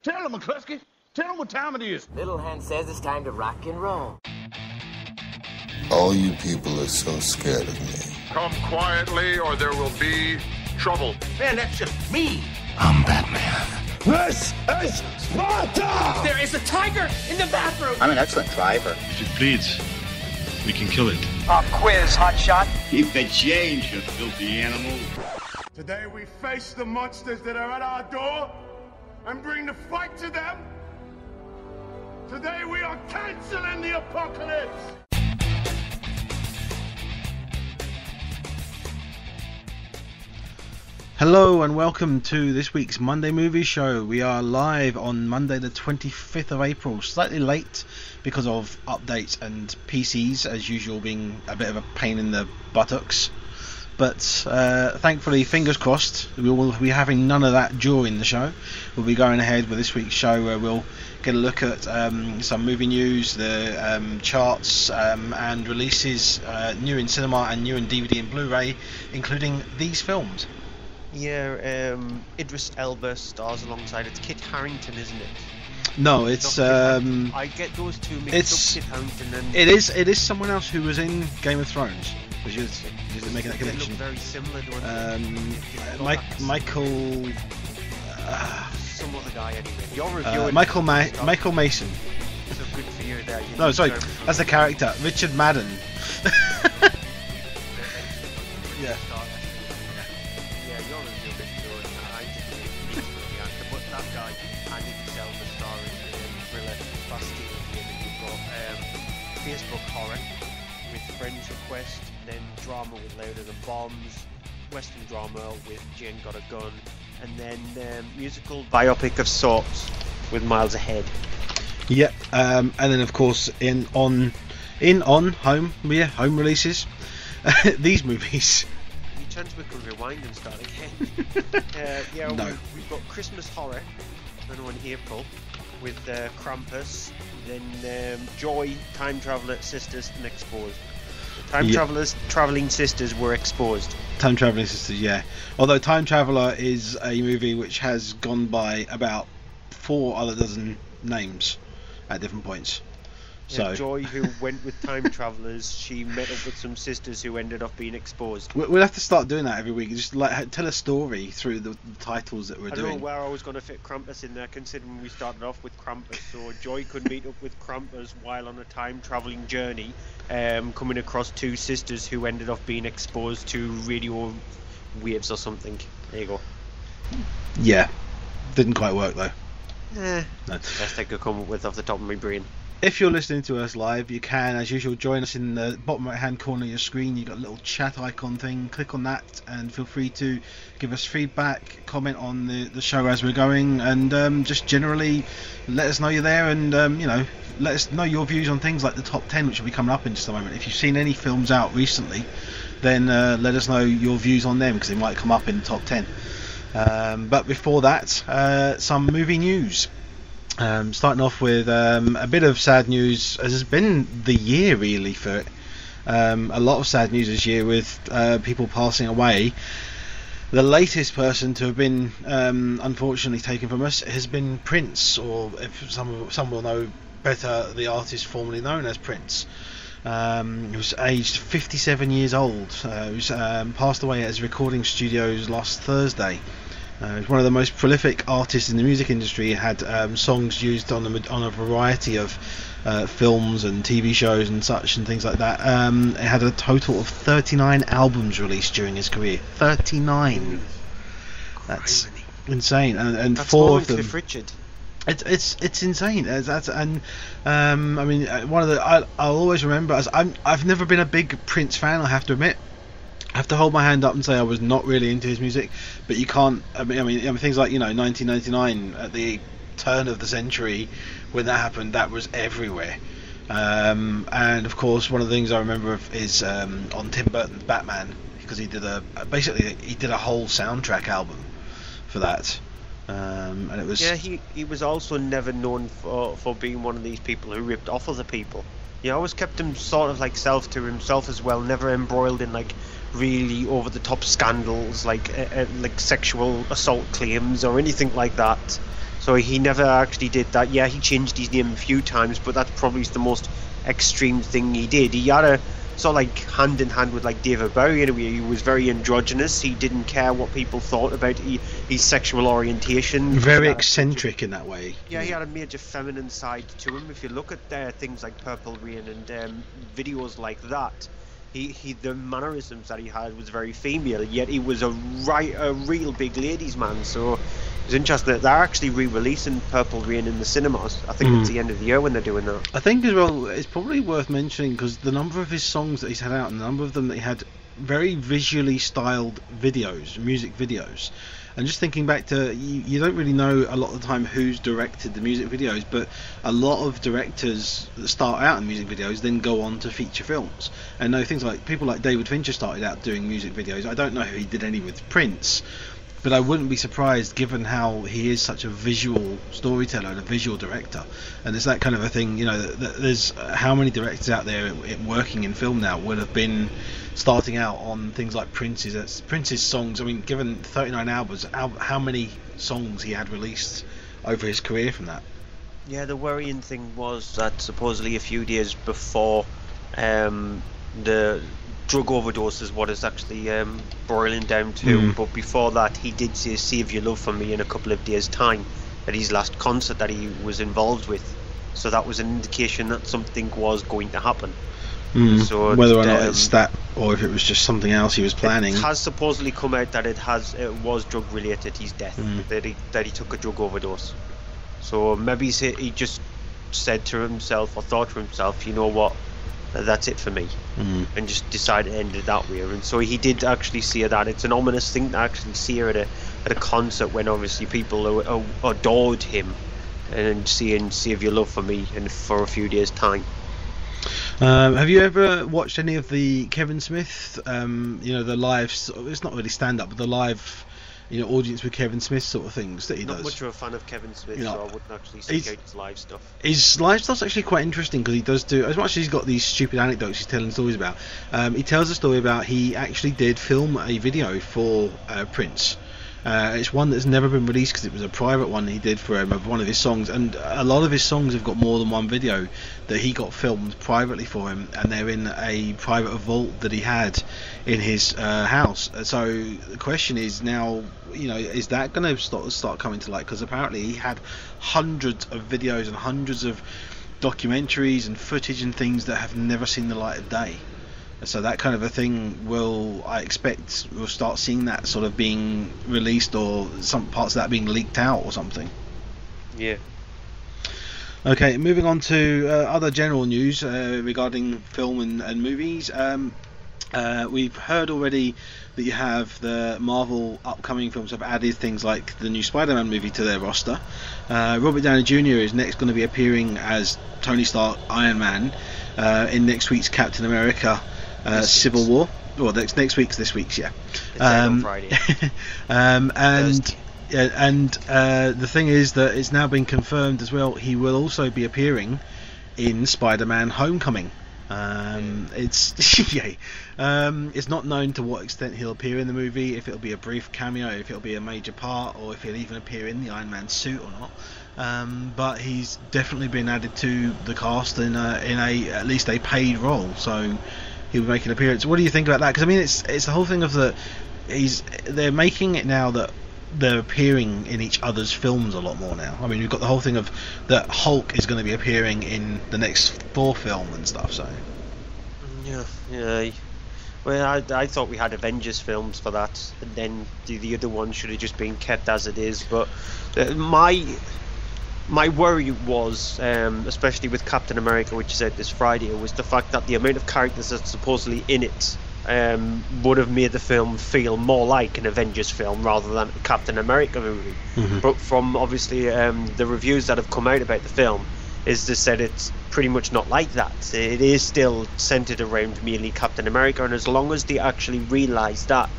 Tell him, McCluskey. Tell him what time it is. Little Hen says it's time to rock and roll. All you people are so scared of me. Come quietly or there will be trouble. Man, that's just me. I'm Batman. This is Sparta! There is a tiger in the bathroom! I'm an excellent driver. If it bleeds, we can kill it. Pop quiz, hotshot. Keep the change, you filthy animal. Today we face the monsters that are at our door and bring the fight to them. Today we are canceling the apocalypse. Hello and welcome to this week's Monday Movie Show. We are live on Monday the 25th of April, slightly late because of updates and PCs as usual being a bit of a pain in the buttocks. But thankfully, fingers crossed, we will be having none of that during the show. We'll be going ahead with this week's show where we'll get a look at some movie news, the charts and releases new in cinema and new in DVD and Blu-ray, including these films. Yeah, Idris Elba stars alongside. It's Kit Harington, isn't it? No, it's I get those two mixed up. Kit Harington and it is someone else who was in Game of Thrones. Was you making that connection? They look very similar to one. Michael. Some other guy anyway. You're reviewing Michael Mason. So good for you there. No, sorry, that's the character. Richard Madden. Yeah. Yeah, you're reviewing it good. I didn't really the actor, but that guy and Idris Elba starring in thriller Bastille here that you've got Facebook horror with Friends Request, then drama with Louder Than Bombs, Western drama with Jane Got a Gun, and then musical biopic of sorts with Miles Ahead. Yep, and then of course home releases. These movies. You turn to a rewind and start again. No. We've got Christmas horror, in April, with Krampus, then Joy, Time Traveller Sisters, and Exposed. Travelling Sisters were exposed. Time Travelling Sisters, yeah. Although Time Traveller is a movie which has gone by about 4 other dozen names at different points. So Joy, who went with time travellers, she met up with some sisters who ended up being exposed. We'll have to start doing that every week. Just like tell a story through the titles that we're doing. I don't know where I was going to fit Krampus in there, considering we started off with Krampus. So Joy could meet up with Krampus while on a time travelling journey, coming across 2 sisters who ended up being exposed to radio waves or something. There you go. Yeah, didn't quite work though. No. Best I could come up with off the top of my brain. If you're listening to us live, you can, as usual, join us in the bottom right hand corner of your screen. You've got a little chat icon thing. Click on that and feel free to give us feedback, comment on the show as we're going, and just generally let us know you're there, and let us know your views on things like the top 10, which will be coming up in just a moment. If you've seen any films out recently, then let us know your views on them, because they might come up in the top 10. But before that, some movie news. Starting off with a bit of sad news, as has been the year really for it. A lot of sad news this year with people passing away. The latest person to have been unfortunately taken from us has been Prince, or if some will know better, the artist formerly known as Prince. He was aged 57 years old. He was passed away at his recording studios last Thursday. He's one of the most prolific artists in the music industry. He had songs used on a variety of films and TV shows and such and things like that. He had a total of 39 albums released during his career. 39. That's insane. And that's 4 of them. Cliff Richard. It's insane. One of the I'll always remember. I've never been a big Prince fan, I have to admit. I have to hold my hand up and say I was not really into his music, but you can't. I mean things like 1999 at the turn of the century when that happened, that was everywhere. And of course, one of the things I remember is on Tim Burton's Batman, because he did a whole soundtrack album for that. And it was he was also never known for being one of these people who ripped off other people. He always kept him sort of like self to himself as well, never embroiled in like really over the top scandals like sexual assault claims or anything like that. So he never actually did that. Yeah, he changed his name a few times, but that's probably the most extreme thing he did. He had a sort of like hand in hand with like David Bowie in a way. He was very androgynous. He didn't care what people thought about his sexual orientation. Very eccentric in that way. Yeah, he had a major feminine side to him. If you look at things like Purple Rain and videos like that, the mannerisms that he had was very female, yet he was a real big ladies man. So it's interesting that they're actually re-releasing Purple Rain in the cinemas. I think it's the end of the year when they're doing that. I think as well, it's probably worth mentioning because the number of his songs that he's had out, and the number of them that he had very visually styled videos, music videos. And just thinking back to, you don't really know a lot of the time who's directed the music videos, but a lot of directors that start out in music videos then go on to feature films. And know things like people like David Fincher started out doing music videos. I don't know who he did any with Prince, but I wouldn't be surprised given how he is such a visual storyteller and a visual director. And it's that kind of a thing, you know, that there's how many directors out there working in film now would have been starting out on things like Prince's songs. I mean, given 39 albums, how many songs he had released over his career from that? Yeah, the worrying thing was that supposedly a few days before the drug overdose is what it's actually boiling down to, but before that he did say Save Your Love For Me in a couple of days time at his last concert that he was involved with, so that was an indication that something was going to happen. So whether or not it's that or if it was just something else he was planning. It has supposedly come out that it was drug related, his death, that he took a drug overdose. So maybe he just said to himself or thought to himself, you know what, that's it for me, and just decided to end it that way. And so he did actually see that. It's an ominous thing to actually see her at a concert when obviously people adored him, and seeing Save Your Love For Me for a few days time. Have you ever watched any of the Kevin Smith, the live, it's not really stand up, but the live, audience with Kevin Smith sort of things that he does? Not much of a fan of Kevin Smith, so I wouldn't actually seek out his live stuff. His live stuff's actually quite interesting because he does do, as much as he's got these stupid anecdotes he's telling stories about, he tells a story about he actually did film a video for Prince. It's one that's never been released because it was a private one he did for him of one of his songs, and a lot of his songs have got more than one video that he got filmed privately for him, and they're in a private vault that he had in his house. So the question is now, is that going to start coming to light? Because apparently he had hundreds of videos and hundreds of documentaries and footage and things that have never seen the light of day. So that kind of a thing I expect we'll start seeing that sort of being released, or some parts of that being leaked out or something. Yeah. Okay, moving on to other general news regarding film and movies. We've heard already that you have the Marvel upcoming films have added things like the new Spider-Man movie to their roster. Robert Downey Jr. is next going to be appearing as Tony Stark Iron Man in next week's Captain America Civil War. Well, next week's this week's, yeah. It's on Friday. The thing is that it's now been confirmed as well. He will also be appearing in Spider-Man: Homecoming. It's it's not known to what extent he'll appear in the movie, if it'll be a brief cameo, if it'll be a major part, or if he'll even appear in the Iron Man suit or not. But he's definitely been added to the cast in at least a paid role, so he'll make an appearance. What do you think about that? Because I mean, it's the whole thing of they're making it now that they're appearing in each other's films a lot more now. I mean, we've got the whole thing of that Hulk is going to be appearing in the next Thor film and stuff. So yeah. Well, I thought we had Avengers films for that, and then the other one should have just been kept as it is. But my worry was, especially with Captain America, which is out this Friday, was the fact that the amount of characters that's supposedly in it would have made the film feel more like an Avengers film rather than a Captain America movie. But from obviously the reviews that have come out about the film, is they said it's pretty much not like that. It is still centered around merely Captain America, and as long as they actually realise that,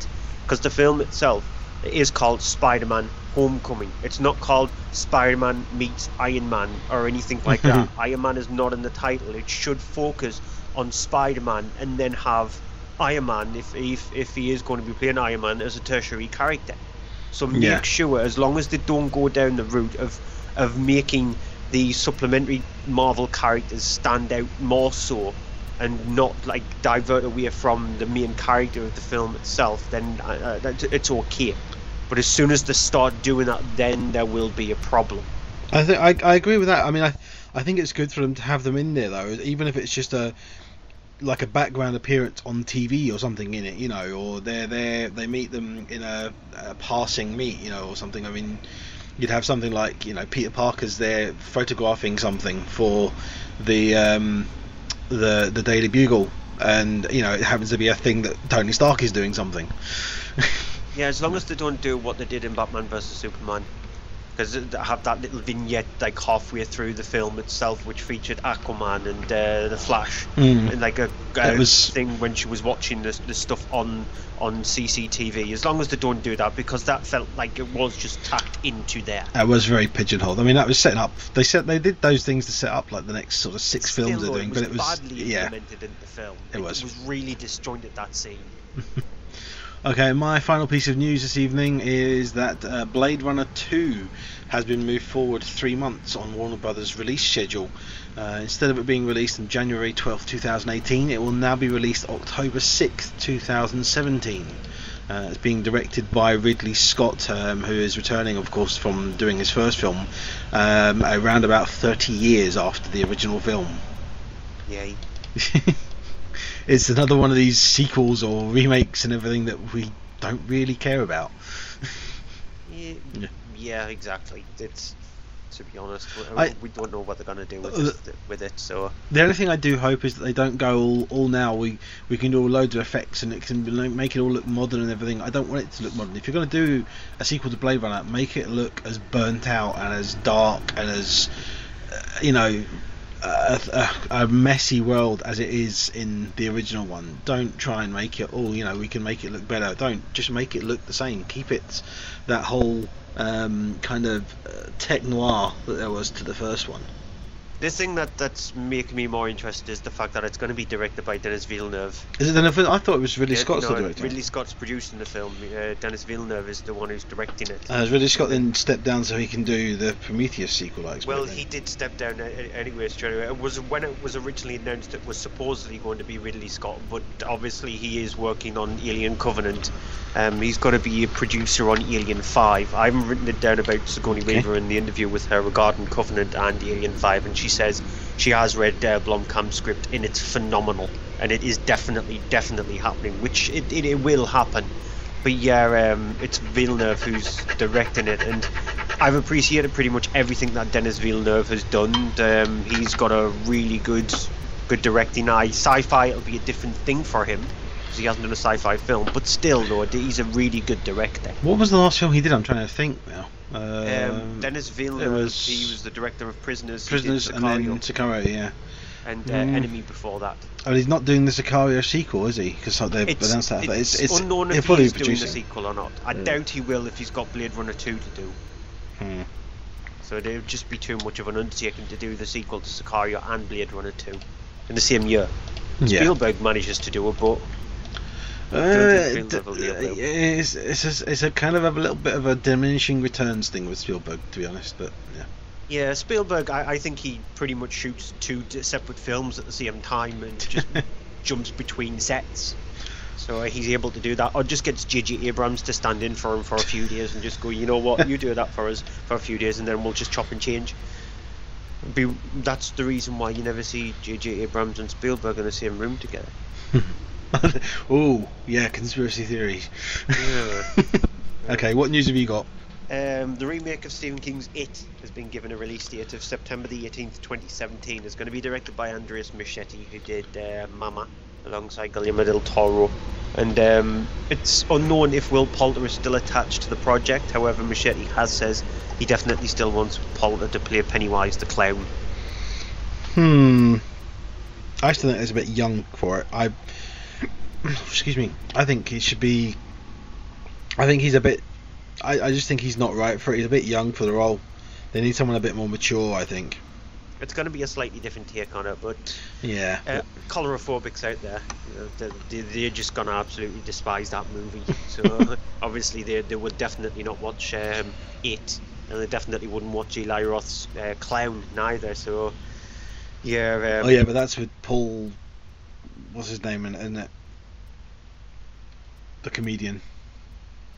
because the film itself It is called Spider-Man Homecoming. It's not called Spider-Man meets Iron Man or anything like that. Iron Man is not in the title. It should focus on Spider-Man and then have Iron Man, if he is going to be playing Iron Man, as a tertiary character. So make sure, as long as they don't go down the route of making the supplementary Marvel characters stand out more so, and not like divert away from the main character of the film itself, then it's okay. But as soon as they start doing that, then there will be a problem. I think I agree with that. I mean, I think it's good for them to have them in there though, even if it's just a background appearance on TV or something in it, you know, or they're there, they meet them in a passing meet, you know, or something. I mean, you'd have something like, you know, Peter Parker's there photographing something for the Daily Bugle, and you know, it happens to be a thing that Tony Stark is doing something. Yeah, as long as they don't do what they did in Batman vs Superman, because they have that little vignette like halfway through the film itself, which featured Aquaman and the Flash, and like a thing when she was watching the stuff on CCTV. As long as they don't do that, because that felt like it was just tacked into there. It was very pigeonholed. I mean, that was setting up. They did those things to set up like the next sort of 6 films they're doing, but it was badly implemented in the film. It was really disjointed, that scene. Okay, my final piece of news this evening is that Blade Runner 2 has been moved forward 3 months on Warner Brothers' release schedule. Instead of it being released on January 12th, 2018, it will now be released October 6th, 2017. It's being directed by Ridley Scott, who is returning, of course, from doing his first film around about 30 years after the original film. Yay. It's another one of these sequels or remakes and everything that we don't really care about. Yeah, exactly. It's, to be honest, we don't know what they're going to do with it. So the only thing I do hope is that they don't go all now. We can do loads of effects and it can make it all look modern and everything. I don't want it to look modern. If you're going to do a sequel to Blade Runner, make it look as burnt out and as dark and as you know, a messy world as it is in the original one. Don't try and make it all, you know, we can make it look better. Don't just make it look the same. Keep it that whole kind of tech noir that there was to the first one. The thing that's making me more interested is the fact that it's going to be directed by Denis Villeneuve. Is it Denis Villeneuve? I thought it was Ridley Scott's the director. Ridley Scott's producing the film. Denis Villeneuve is the one who's directing it. Has Ridley Scott then stepped down so he can do the Prometheus sequel, I expect? Well, he did step down anyways. It was when it was originally announced it was supposedly going to be Ridley Scott, but obviously he is working on Alien Covenant. He's going to be a producer on Alien 5. I haven't written it down about Sigourney Weaver in the interview with her regarding Covenant and Alien 5, and she says she has read Blomkamp's script and it's phenomenal, and it is definitely happening, which it will happen. But yeah, it's Villeneuve who's directing it, and I've appreciated pretty much everything that Denis Villeneuve has done. He's got a really good directing eye. Sci-fi, it'll be a different thing for him because he hasn't done a sci-fi film, but still though, he's a really good director. What was the last film he did? I'm trying to think now. Denis Villeneuve, he was the director of Prisoners and then Sicario, yeah. And Enemy before that. Oh, he's not doing the Sicario sequel, is he? Because they've announced that. It's unknown if he's doing the sequel or not. I doubt he will if he's got Blade Runner 2 to do. So it would just be too much of an undertaking to do the sequel to Sicario and Blade Runner 2 in the same year. Spielberg manages to do it, but it's a kind of a little bit of a diminishing returns thing with Spielberg, to be honest. But yeah, Spielberg, I think he pretty much shoots 2 separate films at the same time and just jumps between sets. So he's able to do that, or just gets J.J. Abrams to stand in for him for a few days and just go, you know what, you do that for us for a few days, and then we'll just chop and change. That's the reason why you never see J.J. Abrams and Spielberg in the same room together. Oh, yeah, conspiracy theories. Yeah. Okay, what news have you got? The remake of Stephen King's It has been given a release date of September the 18th, 2017. It's going to be directed by Andres Muschietti, who did Mama alongside Guillermo del Toro. And it's unknown if Will Poulter is still attached to the project. However, Muschietti has says he definitely still wants Poulter to play Pennywise the Clown. I still think it's a bit young for it. Excuse me. I think he should be. I think he's a bit I just think he's not right for it. He's a bit young for the role. They need someone a bit more mature, I think. It's going to be a slightly different take on it, but yeah, colorophobics out there, they're just going to absolutely despise that movie. So obviously they would definitely not watch it, and they definitely wouldn't watch Eli Roth's Clown neither. So yeah. But that's with Paul. What's his name, isn't it? The comedian.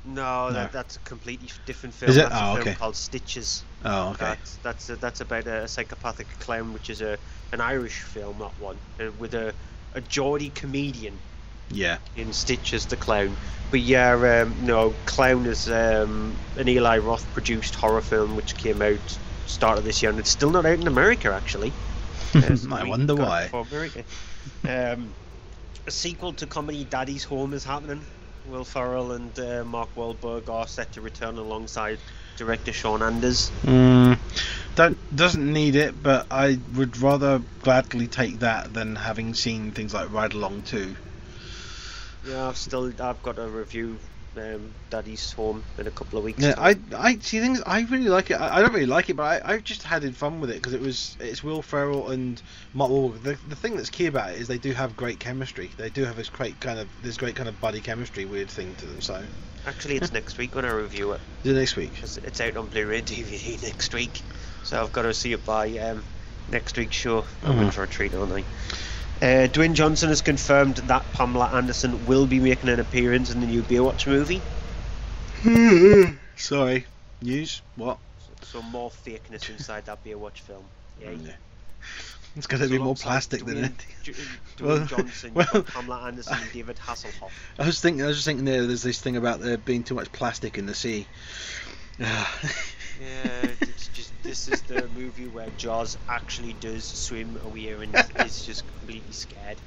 No, No. that's a completely different film. Is it? That's a film Okay. called Stitches. Oh, okay. That's about a psychopathic clown, which is an Irish film, that one, with a Geordie comedian. Yeah. In Stitches the Clown. But yeah, no, Clown is an Eli Roth produced horror film which came out start of this year, and it's still not out in America actually. I wonder why. For America. A sequel to comedy Daddy's Home is happening. Will Ferrell and Mark Wahlberg are set to return alongside director Sean Anders. Doesn't need it, but I would rather gladly take that than having seen things like Ride Along 2. Yeah, I've got a review Daddy's Home in a couple of weeks. Yeah, I see things. I really like it. I don't really like it, but I just had fun with it because it's Will Ferrell and Mark Wahlberg. The thing that's key about it is they do have great chemistry. They do have this great kind of buddy chemistry weird thing to them. So actually, it's next week when I review it. Is it next week? It's out on Blu-ray and DVD next week, so I've got to see it by next week's show. I'm in for a treat, aren't I? Dwayne Johnson has confirmed that Pamela Anderson will be making an appearance in the new Baywatch movie. Sorry. News? What? So more fakeness inside that Baywatch film. Yeah. It's going to be more plastic than anything. Dwayne Johnson, you've got Pamela Anderson and David Hasselhoff. I was just thinking there's this thing about there being too much plastic in the sea. Yeah, it's just this is the movie where Jaws actually does swim away and is just completely scared.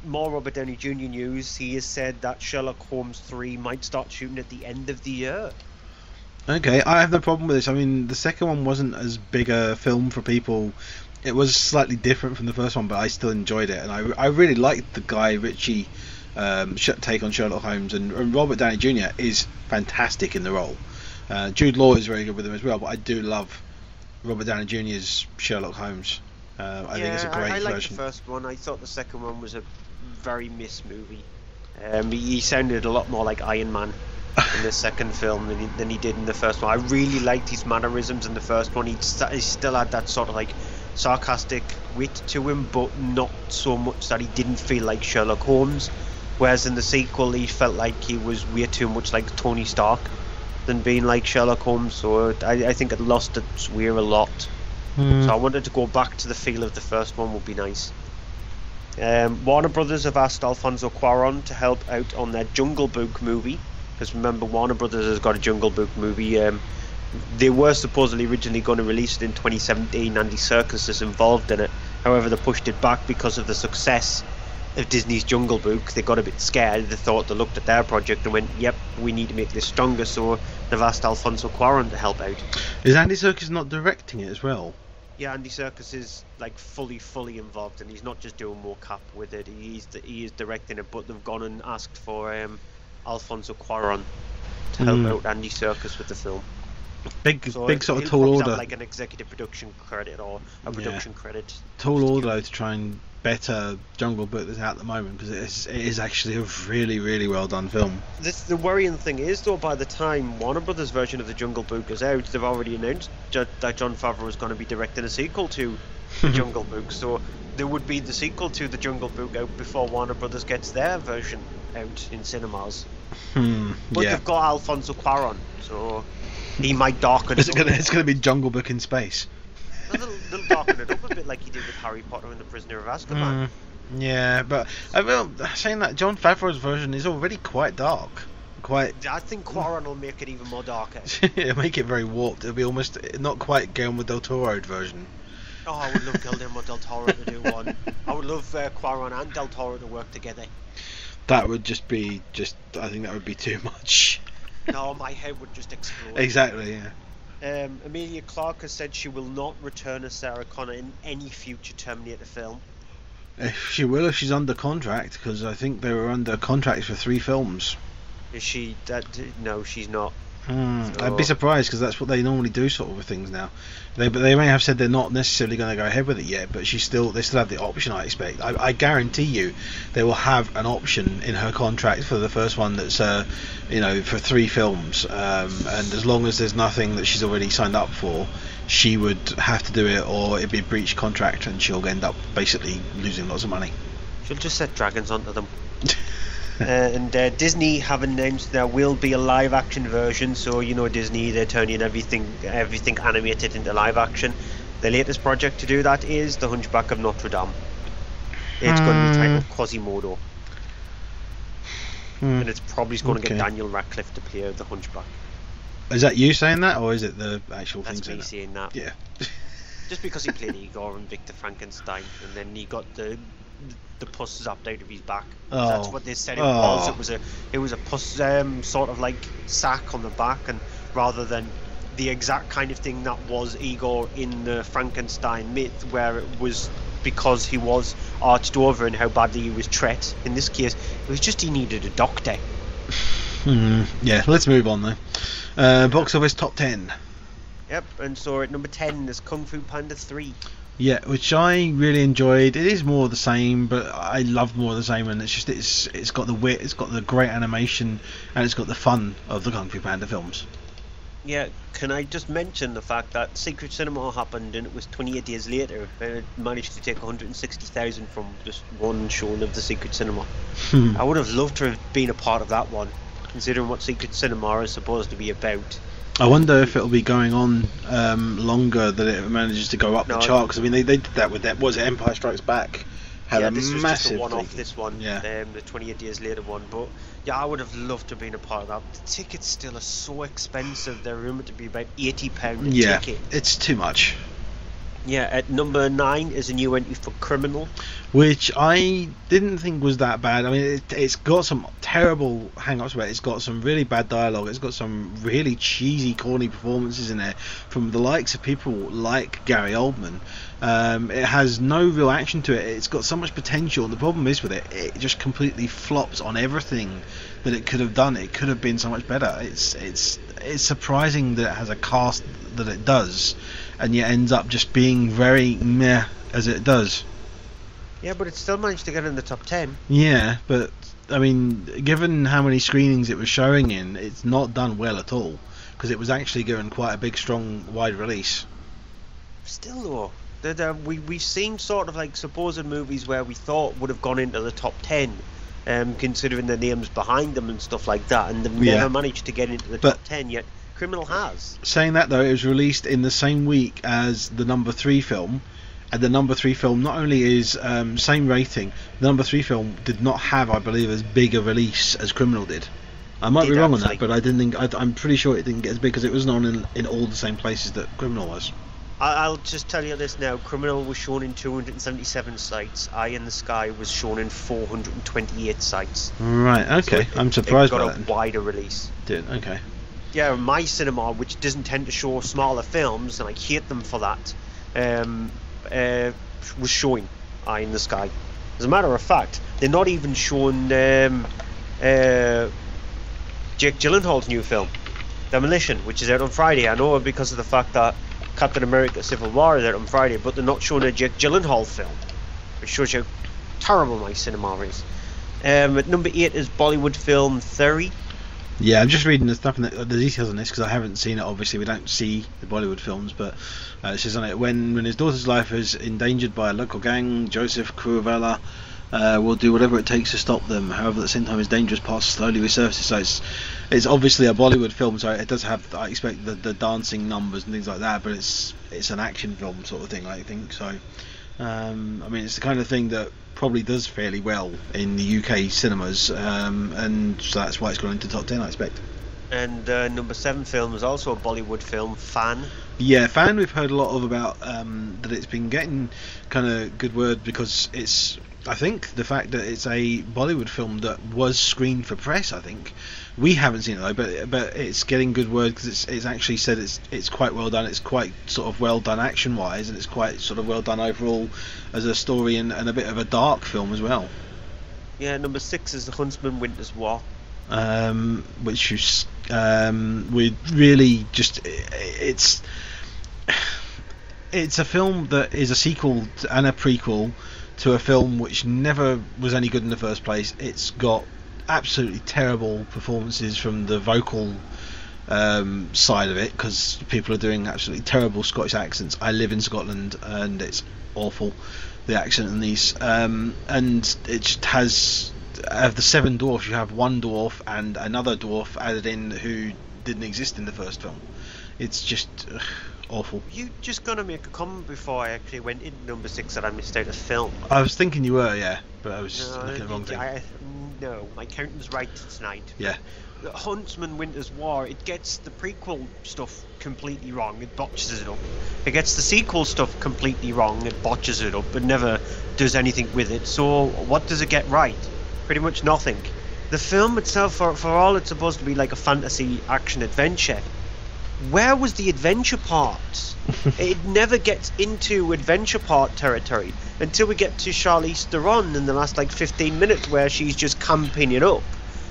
More Robert Downey Jr. news. He has said that Sherlock Holmes 3 might start shooting at the end of the year. Okay, I have no problem with this. I mean, the second one wasn't as big a film for people. It was slightly different from the first one, but I still enjoyed it, and I really liked the Guy Ritchie take on Sherlock Holmes, and Robert Downey Jr. is fantastic in the role. Jude Law is very good with him as well, but I do love Robert Downey Jr.'s Sherlock Holmes. I think it's a great version. I liked the first one. I thought the second one was a very missed movie. He sounded a lot more like Iron Man in the second film than he did in the first one. I really liked his mannerisms in the first one. He still had that sort of like sarcastic wit to him, but not so much that he didn't feel like Sherlock Holmes. Whereas in the sequel, he felt like he was way too much like Tony Stark than being like Sherlock Holmes. So I think it lost its way a lot. So I wanted to go back to the feel of the first one would be nice. Warner Brothers have asked Alfonso Cuarón to help out on their Jungle Book movie. Because remember, Warner Brothers has got a Jungle Book movie. They were supposedly originally going to release it in 2017. Andy Serkis is involved in it. However, they pushed it back because of the success of Disney's Jungle Book. They got a bit scared. They looked at their project and went, yep, we need to make this stronger. So they've asked Alfonso Cuarón to help out. Is Andy Serkis not directing it as well? Yeah, Andy Serkis is like fully involved, and he's not just doing mocap with it. He is directing it, but they've gone and asked for Alfonso Cuarón to help out Andy Serkis with the film. Big sort of he'll tall probably order. have like an executive production credit or a production credit. Tall order to try and better Jungle Book that's out at the moment, because it is actually a really, really well done film. The worrying thing is, though, by the time Warner Brothers' version of the Jungle Book is out, they've already announced that Jon Favreau is going to be directing a sequel to the Jungle Book. So there would be the sequel to the Jungle Book out before Warner Brothers gets their version out in cinemas. But they've got Alfonso Cuarón, so he might darken it up. It's going to be Jungle Book in space. They'll darken it up a bit like he did with Harry Potter and the Prisoner of Azkaban. Yeah, but saying that, Jon Favreau's version is already quite dark. I think Cuarón will make it even more darker. It'll make it very warped. It'll be almost not quite Guillermo del Toro's version. Oh, I would love Guillermo del Toro to do one. I would love Cuarón and del Toro to work together. That would I think that would be too much. No, my head would just explode. Exactly, yeah. Emilia Clarke has said she will not return as Sarah Connor in any future Terminator film. She will if she's under contract, because I think they were under contract for 3 films. Is she? No, she's not. I'd be surprised, because that's what they normally do sort of with things now. They may have said they're not necessarily going to go ahead with it yet, but they still have the option. I expect. I guarantee you, they will have an option in her contract for the first one that's for 3 films, and as long as there's nothing that she's already signed up for, she would have to do it, or it'd be a breach contract, and she'll end up basically losing lots of money. She'll just set dragons onto them. And Disney have announced there will be a live action version, so Disney, they're turning everything animated into live action. The latest project to do that is The Hunchback of Notre Dame. It's going to be titled Quasimodo, and it's probably going to get Daniel Radcliffe to play the Hunchback. Is that you saying that, or is it the actual thing? That's me saying that. Yeah. Just because he played Igor and Victor Frankenstein, and then he got the pus zapped out of his back. That's what they said it was. It was a pus sort of like sack on the back, and rather than the exact kind of thing that was Igor in the Frankenstein myth, where it was because he was arched over and how badly he was treated. In this case, it was just he needed a doctor. Yeah, let's move on though. Box office top 10. Yep, and so at number 10 is Kung Fu Panda 3. Yeah, which I really enjoyed. It is more of the same, but I love more of the same, and it's got the wit, it's got the great animation, and it's got the fun of the Kung Fu Panda films. Yeah, can I just mention the fact that Secret Cinema happened, and it was 28 days later, and it managed to take 160,000 from just one showing of the Secret Cinema. I would have loved to have been a part of that one, considering what Secret Cinema is supposed to be about. I wonder if it'll be going on longer, that it manages to go up the chart, because I mean they did that with that. Was it Empire Strikes Back? This was just a one-off. This one, yeah. The 28 days later one. But yeah, I would have loved to have been a part of that. The tickets still are so expensive. They're rumored to be about £80 a ticket. Yeah, it's too much. Yeah, at number 9 is a new entry for Criminal, which I didn't think was that bad. I mean, it's got some terrible hang-ups, but it's got some really bad dialogue. It's got some really cheesy, corny performances in there from the likes of people like Gary Oldman. It has no real action to it. It's got so much potential, and the problem is with it, it just completely flops on everything that it could have done. It could have been so much better. It's surprising that it has a cast that it does, and yet ends up just being very meh as it does. Yeah, but it still managed to get in the top 10. Yeah, but I mean, given how many screenings it was showing in, it's not done well at all, because it was actually given quite a big, strong, wide release. Still though, we've seen sort of like supposed movies where we thought would have gone into the top 10, considering the names behind them and stuff like that, and they've never managed to get into the top 10 yet. Criminal has. Saying that though, it was released in the same week as the number 3 film, and the number 3 film not only is same rating, the number 3 film did not have, I believe, as big a release as Criminal did. I might be wrong on that, but I didn't think. I'm pretty sure it didn't get as big, because it wasn't on in all the same places that Criminal was. I'll just tell you this now. Criminal was shown in 277 sites. Eye in the Sky was shown in 428 sites. Right. Okay. So I'm surprised by that. It got a wider release. Did okay. Yeah, my cinema, which doesn't tend to show smaller films, and I hate them for that, was showing Eye in the Sky. As a matter of fact, they're not even showing Jake Gyllenhaal's new film, Demolition, which is out on Friday. I know because of the fact that Captain America Civil War is out on Friday, but they're not showing a Jake Gyllenhaal film, which shows you how terrible my cinema is. At number 8 is Bollywood film Theory. Yeah, I'm just reading the stuff and the details on this, because I haven't seen it. Obviously, we don't see the Bollywood films, but it says on it, when his daughter's life is endangered by a local gang, Joseph Kuruvella will do whatever it takes to stop them. However, at the same time, his dangerous past slowly resurfaces. So it's obviously a Bollywood film, so it does have, I expect, the dancing numbers and things like that, but it's an action film sort of thing, I think. So I mean, it's the kind of thing that probably does fairly well in the UK cinemas, and so that's why it's gone into top 10, I expect. And number 7 film is also a Bollywood film, Fan. Yeah, Fan we've heard a lot of about, that it's been getting kind of good word, because it's, I think, the fact that it's a Bollywood film that was screened for press. I think we haven't seen it though, but it's getting good word, because it's actually said it's quite well done. It's quite sort of well done action wise, and it's quite sort of well done overall as a story, and a bit of a dark film as well. Yeah, number 6 is The Huntsman Winter's War. which is we really just it's a film that is a sequel and a prequel to a film which never was any good in the first place. It's got absolutely terrible performances from the vocal side of it, because people are doing absolutely terrible Scottish accents. I live in Scotland and it's awful, the accent in these, and it just has, of the 7 dwarfs, you have one dwarf and another dwarf added in who didn't exist in the first film. It's just awful. You just gonna make a comment before I actually went into number 6 that I missed out a film? I was thinking you were, yeah, but I was just looking at the wrong thing. No, my counting's right tonight. Yeah. Huntsman Winter's War, it gets the prequel stuff completely wrong, it botches it up. It gets the sequel stuff completely wrong, it botches it up, it never does anything with it. So what does it get right? Pretty much nothing. The film itself, for all it's supposed to be like a fantasy action adventure, where was the adventure part? It never gets into adventure part territory until we get to Charlize Theron in the last like 15 minutes, where she's just camping it up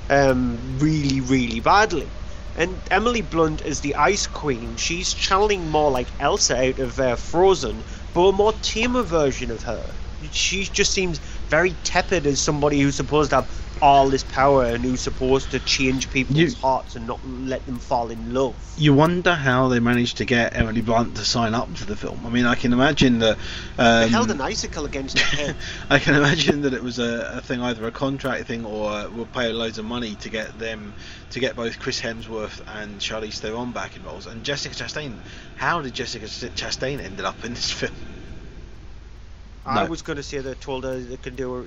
really, really badly. And Emily Blunt is the Ice Queen. She's channeling more like Elsa out of Frozen, but a more tamer version of her. She just seems very tepid as somebody who's supposed to have all this power and who's supposed to change people's hearts and not let them fall in love. You wonder how they managed to get Emily Blunt to sign up to the film. I mean, I can imagine that they held an icicle against her head. I can imagine that it was a thing, either a contract thing or we'll pay loads of money to get them, to get both Chris Hemsworth and Charlize Theron back involved. And Jessica Chastain, how did Jessica Chastain ended up in this film? I was going to say they told her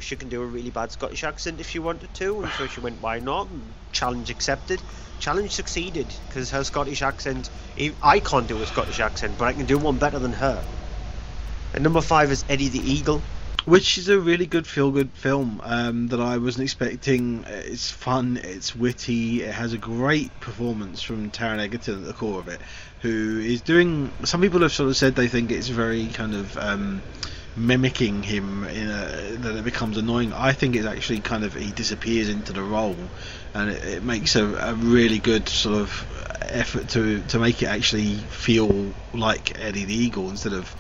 she can do a really bad Scottish accent if she wanted to, and so she went, why not? And challenge accepted. Challenge succeeded, because her Scottish accent, I can't do a Scottish accent, but I can do one better than her. And number 5 is Eddie the Eagle, which is a really good feel-good film that I wasn't expecting. It's fun, it's witty, it has a great performance from Taron Egerton at the core of it, who is doing, some people have sort of said they think it's very kind of mimicking him that it becomes annoying. I think it's actually kind of, he disappears into the role, and it makes a really good sort of effort to make it actually feel like Eddie the Eagle instead of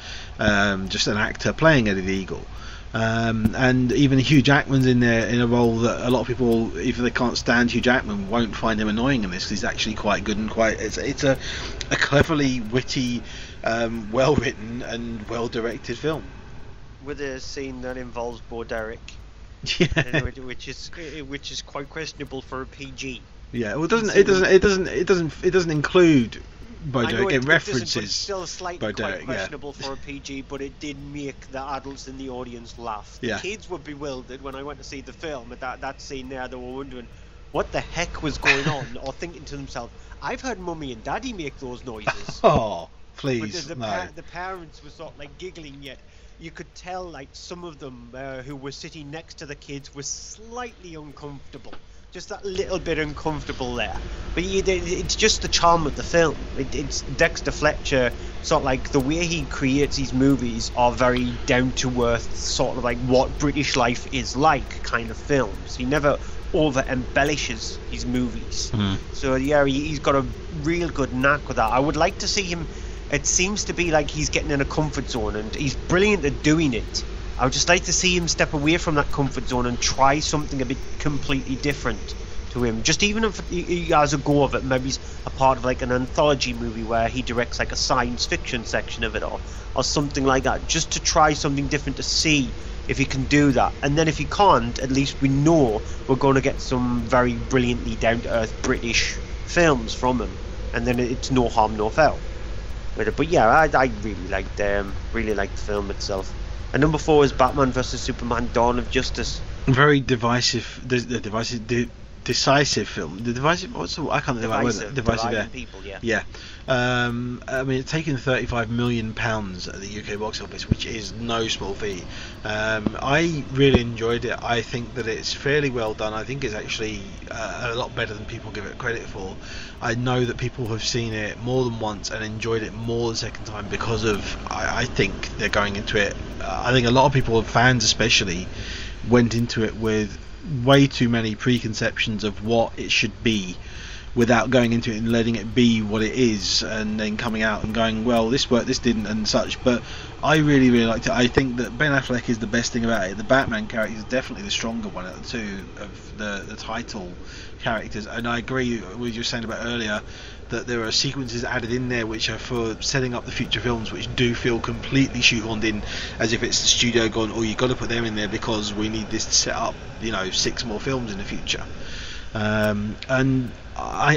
just an actor playing Eddie the Eagle. And even Hugh Jackman's in there in a role that a lot of people, if they can't stand Hugh Jackman, won't find him annoying in this, because he's actually quite good and it's a cleverly witty, well written and well directed film. With a scene that involves Bo Derek, which is quite questionable for a PG. Yeah, well, it doesn't include Bo Derek. It references, but it's still slightly quite questionable for a PG, but it did make the adults in the audience laugh. The kids were bewildered when I went to see the film at that scene there. They were wondering what the heck was going on, or thinking to themselves, I've heard Mummy and Daddy make those noises. Oh, please, but the parents were sort of like giggling, yet you could tell like some of them who were sitting next to the kids were slightly uncomfortable, just that little bit uncomfortable there. But it's just the charm of the film. It's Dexter Fletcher, sort of like the way he creates these movies are very down to earth, sort of like what British life is like kind of films. He never over embellishes his movies. So yeah, he's got a real good knack with that. I would like to see him. It seems to be like he's getting in a comfort zone, and he's brilliant at doing it. I would just like to see him step away from that comfort zone and try something a bit completely different to him. Just even if he has a go of it, maybe he's a part of like an anthology movie where he directs like a science fiction section of it, or something like that, just to try something different to see if he can do that. And then if he can't, at least we know we're going to get some very brilliantly down-to-earth British films from him, and then it's no harm, no foul. But yeah, I really liked the film itself. And number 4 is Batman vs Superman: Dawn of Justice. Very decisive film. The divisive. I can't think of the word. Divisive. Yeah. People, yeah. Yeah. I mean, it's taken £35 million at the UK box office, which is no small feat. I really enjoyed it. I think that it's fairly well done. I think it's actually a lot better than people give it credit for. I know that people have seen it more than once and enjoyed it more the second time because of, I think they're going into it. I think a lot of people, fans especially, went into it with way too many preconceptions of what it should be, without going into it and letting it be what it is, and then coming out and going, well, this worked, this didn't, and such. But I really liked it. I think that Ben Affleck is the best thing about it. The Batman character is definitely the stronger one of the two of the title characters, and I agree with what you were saying about earlier, that there are sequences added in there which are for setting up the future films, which do feel completely shoehorned in, as if it's the studio gone, oh, you've got to put them in there because we need this to set up 6 more films in the future. And I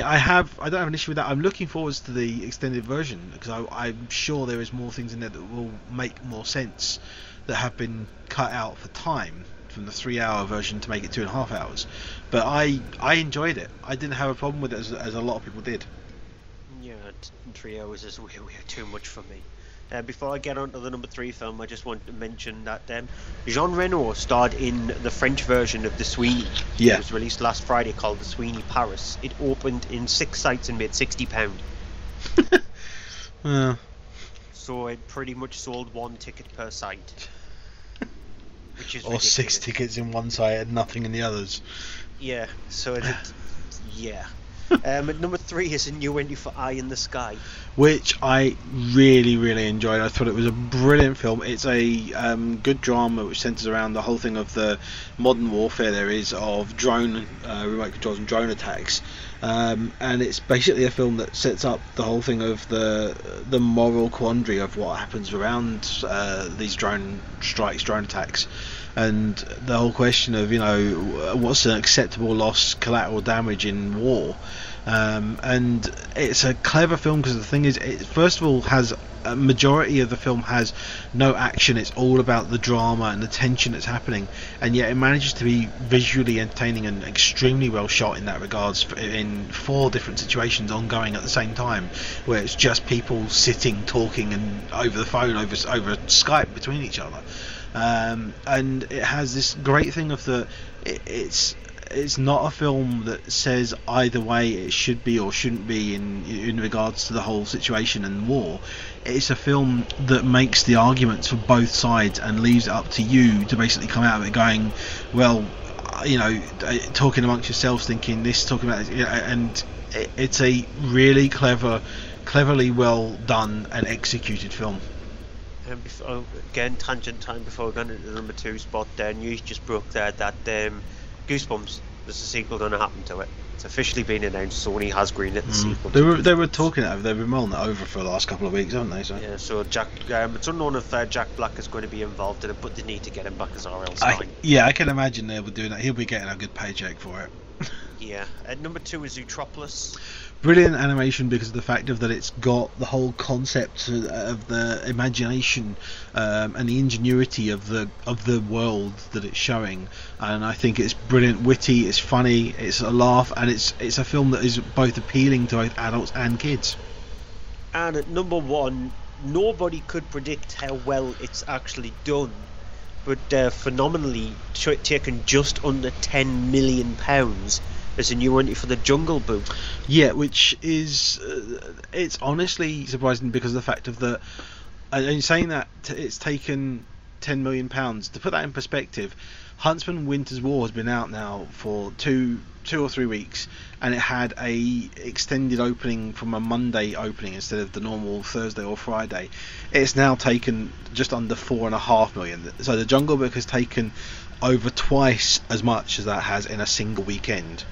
don't have an issue with that. I'm looking forward to the extended version, because I'm sure there is more things in there that will make more sense, that have been cut out for time from the 3-hour version to make it 2.5 hours. But I enjoyed it. I didn't have a problem with it as a lot of people did. Yeah, 3 hours is way too much for me. Before I get on to the number 3 film, I just want to mention that Jean Reno starred in the French version of The Sweeney. Yeah. It was released last Friday, called The Sweeney Paris. It opened in 6 sites and made £60. So it pretty much sold 1 ticket per site. Which is or ridiculous. 6 tickets in one site and nothing in the others. Yeah, so yeah. At number 3 is a new entry for Eye in the Sky, which I really enjoyed. I thought it was a brilliant film. It's a good drama which centres around the whole thing of the modern warfare there is of drone remote controls and drone attacks, and it's basically a film that sets up the whole thing of the moral quandary of what happens around these drone strikes, drone attacks, and the whole question of what's an acceptable loss, collateral damage in war. And it's a clever film because the thing is, it first of all has a majority of the film has no action. It's all about the drama and the tension that's happening, and yet it manages to be visually entertaining and extremely well shot in that regards, in 4 different situations ongoing at the same time, where it's just people sitting talking and over the phone, over Skype between each other. And it has this great thing of it's not a film that says either way it should be or shouldn't be in regards to the whole situation and war. It's a film that makes the arguments for both sides and leaves it up to you to basically come out of it going, well, talking amongst yourselves, thinking this, talking about this, and it's a really cleverly well done and executed film. Again, tangent time before we go into the number 2 spot. News just broke there that Goosebumps, there's a sequel going to happen to it. It's officially been announced. Sony has greenlit the sequel. They were talking it. They've been mulling it over for the last couple of weeks, haven't they? So. Yeah. So it's unknown if Jack Black is going to be involved in it, but they need to get him back as R.L. Stein. I can imagine they were doing that. He'll be getting a good paycheck for it. Yeah. At number 2 is Zootropolis. Brilliant animation because of the fact of that it's got the whole concept of the imagination and the ingenuity of the world that it's showing, and I think it's brilliant, witty, it's funny, it's a laugh, and it's a film that is both appealing to both adults and kids. And at number 1, nobody could predict how well it's actually done, but phenomenally taken just under £10 million. There's a new entry for The Jungle Book. Yeah, which is it's honestly surprising because of the fact of the, and saying that it's taken £10 million. To put that in perspective, Huntsman Winter's War has been out now for two or 3 weeks, and it had a extended opening from a Monday opening instead of the normal Thursday or Friday. It's now taken just under £4.5 million. So The Jungle Book has taken over twice as much as that has in a single weekend.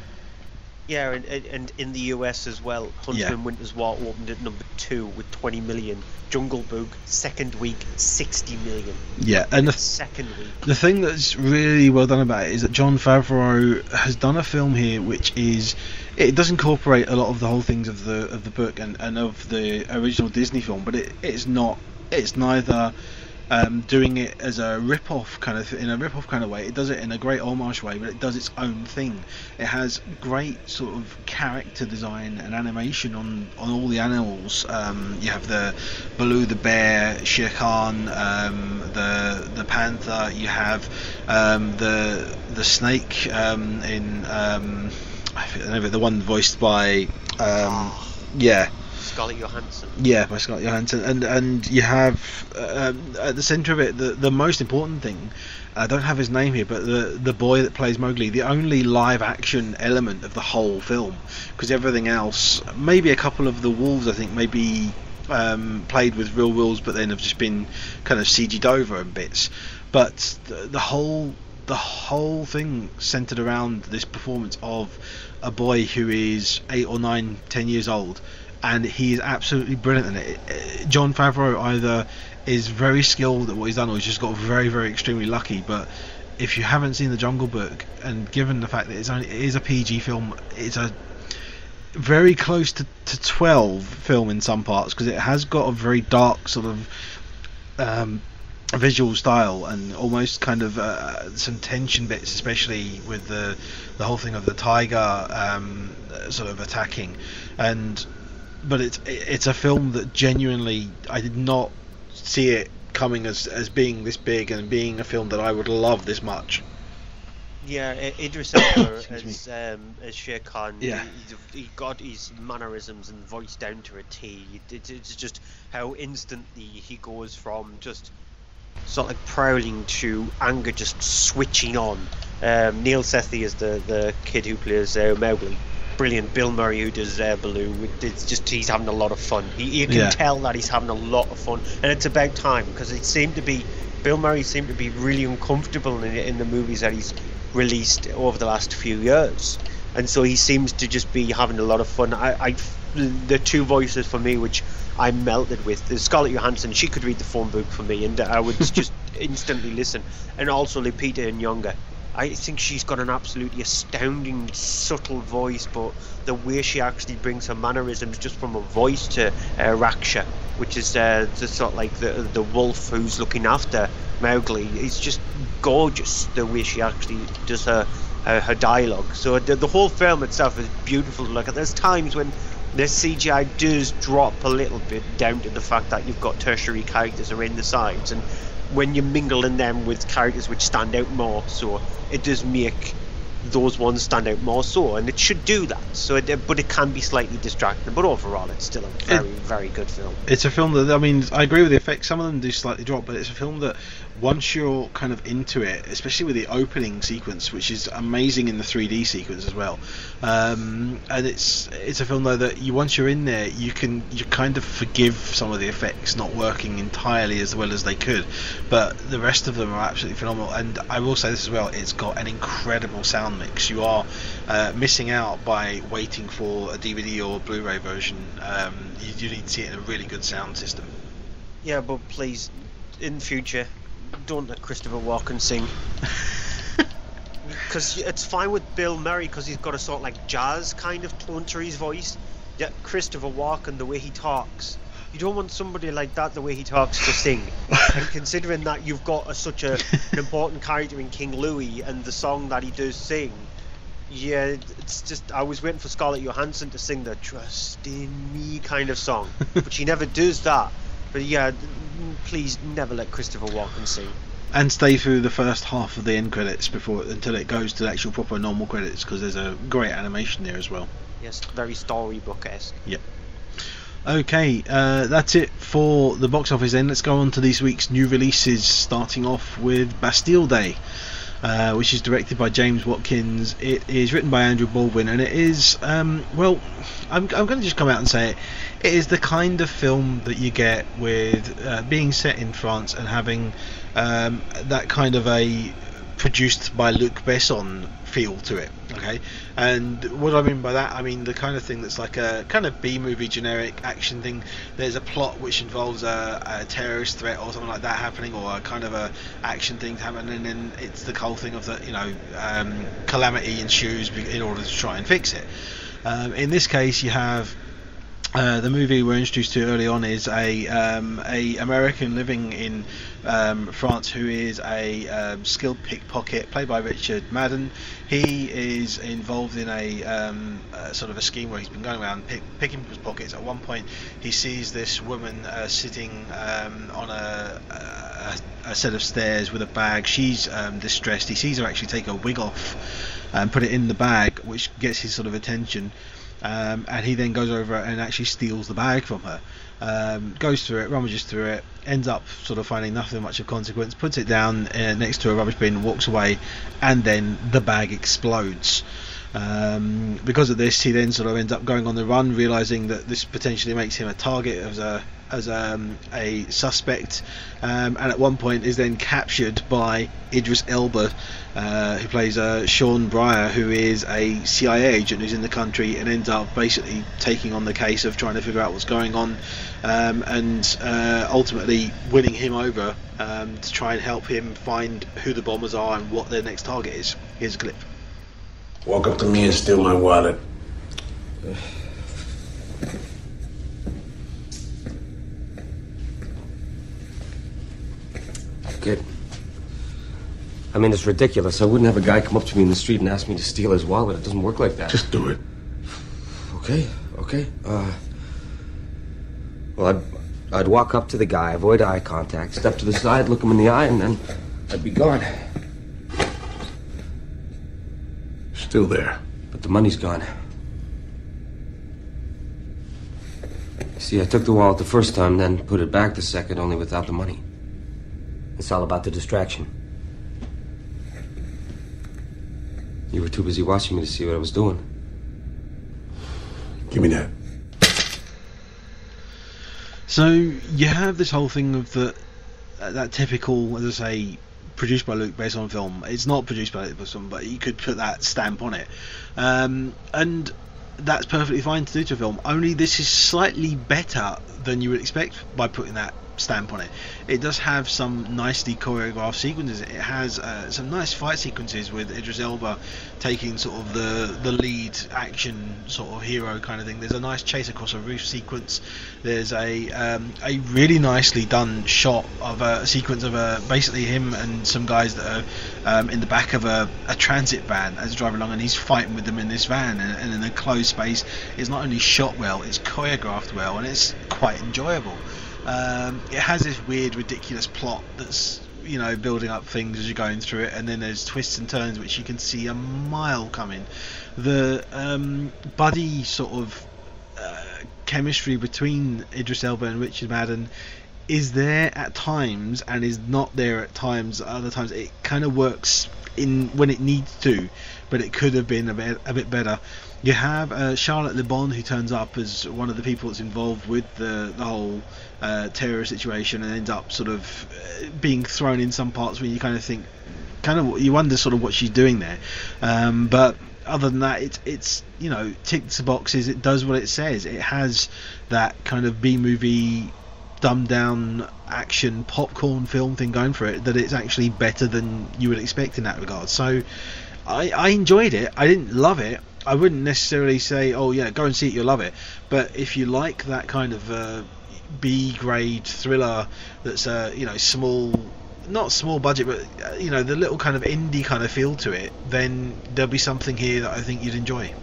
Yeah, and in the US as well, Huntsman Winter's War opened at number 2 with 20 million. Jungle Book, second week, 60 million. Yeah, and the second week. The thing that's really well done about it is that Jon Favreau has done a film here which is, it does incorporate a lot of the whole things of the book and of the original Disney film, but it's neither doing it as a rip-off kind of way. It does it in a great homage way, but it does its own thing. It has great sort of character design and animation on all the animals. You have the Baloo the bear, Shere Khan, the panther. You have the snake in I don't know, the one voiced by Scarlett Johansson. Yeah, by Scarlett Johansson, and you have at the centre of it the most important thing. I don't have his name here, but the boy that plays Mowgli, the only live action element of the whole film, because everything else, maybe a couple of the wolves, I think, maybe played with real wolves, but then have just been kind of CG'd over in bits. But the whole thing centered around this performance of a boy who is 8 or 9, 10 years old, and he is absolutely brilliant in it. Jon Favreau either is very skilled at what he's done, or he's just got very, very extremely lucky. But if you haven't seen The Jungle Book, and given the fact that it is a PG film, it's a very close to 12 film in some parts, because it has got a very dark sort of visual style, and almost kind of some tension bits, especially with the whole thing of the tiger sort of attacking. But it's a film that genuinely, I did not see it coming as being this big and being a film that I would love this much. Yeah, Idris Elba as Shere Khan. Yeah. He got his mannerisms and voice down to a T. It's just how instantly he goes from just sort of like prowling to anger, just switching on. Neil Sethi is the kid who plays Mowgli. Brilliant. Bill Murray, who does Baloo, it's just, he's having a lot of fun. You can tell that he's having a lot of fun, and it's about time, because Bill Murray seemed to be really uncomfortable in the movies that he's released over the last few years, and so he seems to just be having a lot of fun. The two voices for me which I melted with, the Scarlett Johansson, she could read the phone book for me, and I would just instantly listen. And also Lupita Nyong'o, I think she's got an absolutely astounding, subtle voice, but the way she actually brings her mannerisms just from her voice to Raksha, which is the sort of like the wolf who's looking after Mowgli, it's just gorgeous the way she actually does her dialogue. So the whole film itself is beautiful to look at. There's times when the CGI does drop a little bit down to the fact that you've got tertiary characters around the sides, and when you mingle in them with characters which stand out more, so it does make those ones stand out more so, and it should do that. So, but it can be slightly distracting. But overall, it's still a very, very good film. It's a film that, I mean, I agree with the effects. Some of them do slightly drop, but it's a film that once you're kind of into it, especially with the opening sequence, which is amazing in the 3D sequence as well, and it's a film though that once you're in there, you kind of forgive some of the effects not working entirely as well as they could, but the rest of them are absolutely phenomenal. And I will say this as well, it's got an incredible sound mix. You are missing out by waiting for a DVD or Blu-ray version. You need to see it in a really good sound system. Yeah, but please, in future, don't let Christopher Walken sing. Because it's fine with Bill Murray, because he's got a sort of like jazz kind of tone to his voice. Yet Christopher Walken, the way he talks, you don't want somebody like that, the way he talks, to sing. And considering that you've got such an important character in King Louie and the song that he does sing, yeah, it's just, I was waiting for Scarlett Johansson to sing the "Trust in Me" kind of song, but she never does that. But yeah, please never let Christopher Walken sing. And stay through the first half of the end credits until it goes to the actual proper normal credits, because there's a great animation there as well. Yes, very storybook-esque. Yep. Okay, that's it for the box office then. Let's go on to this week's new releases, starting off with Bastille Day, which is directed by James Watkins. It is written by Andrew Baldwin, and it is, well, I'm going to just come out and say it. It is the kind of film that you get with being set in France and having that kind of a produced by Luc Besson feel to it. Okay, and what I mean by that, I mean the kind of thing that's like a kind of B-movie generic action thing. There's a plot which involves a terrorist threat or something like that happening, or a kind of a action thing happening, and then it's the whole thing of the calamity ensues in order to try and fix it. In this case, you have the movie we're introduced to early on is a American living in France who is a skilled pickpocket, played by Richard Madden. He is involved in a sort of a scheme where he's been going around picking people's pockets. At one point, he sees this woman sitting on a set of stairs with a bag. She's distressed. He sees her actually take her wig off and put it in the bag, which gets his sort of attention. and he then goes over and actually steals the bag from her. Goes through it, rummages through it, ends up sort of finding nothing much of consequence, puts it down next to a rubbish bin, walks away, and then the bag explodes. Because of this, he then sort of ends up going on the run, realizing that this potentially makes him a target as a suspect, and at one point is then captured by Idris Elba, who plays Sean Breyer, who is a CIA agent who's in the country and ends up basically taking on the case of trying to figure out what's going on, and ultimately winning him over to try and help him find who the bombers are and what their next target is. Here's a clip. Walk up to me and steal my wallet. Good. I mean, it's ridiculous. I wouldn't have a guy come up to me in the street and ask me to steal his wallet. It doesn't work like that. Just do it. Okay. Well, I'd walk up to the guy, avoid eye contact, step to the side, look him in the eye, and then I'd be gone. Still there. But the money's gone. See, I took the wallet the first time, then put it back the second, only without the money. It's all about the distraction. You were too busy watching me to see what I was doing. Give me that. So you have this whole thing of that typical, as I say, produced by Luc Besson film. It's not produced by Luc Besson, but you could put that stamp on it, and that's perfectly fine to do to a film. Only this is slightly better than you would expect by putting that stamp on it. It does have some nicely choreographed sequences. It has some nice fight sequences with Idris Elba taking sort of the lead action sort of hero kind of thing. There's a nice chase across a roof sequence. There's a really nicely done shot of a sequence of basically him and some guys that are in the back of a transit van as he's driving along, and he's fighting with them in this van, and in a closed space. It's not only shot well, it's choreographed well, and it's quite enjoyable. It has this weird, ridiculous plot that's, you know, building up things as you're going through it, and then there's twists and turns which you can see a mile coming. The buddy sort of chemistry between Idris Elba and Richard Madden is there at times and is not there at times. Other times it kind of works in when it needs to, but it could have been a bit better. You have Charlotte Le Bon, who turns up as one of the people that's involved with the whole terror situation, and ends up sort of being thrown in some parts where you kind of think, you wonder sort of what she's doing there. But other than that, it's you know, ticks the boxes. It does what it says. It has that kind of B-movie, dumbed down action popcorn film thing going for it, that it's actually better than you would expect in that regard. So I enjoyed it. I didn't love it. I wouldn't necessarily say, oh yeah, go and see it, you'll love it. But if you like that kind of B-grade thriller that's you know, small, not small budget, but you know, the little kind of indie kind of feel to it, then there'll be something here that I think you'd enjoy.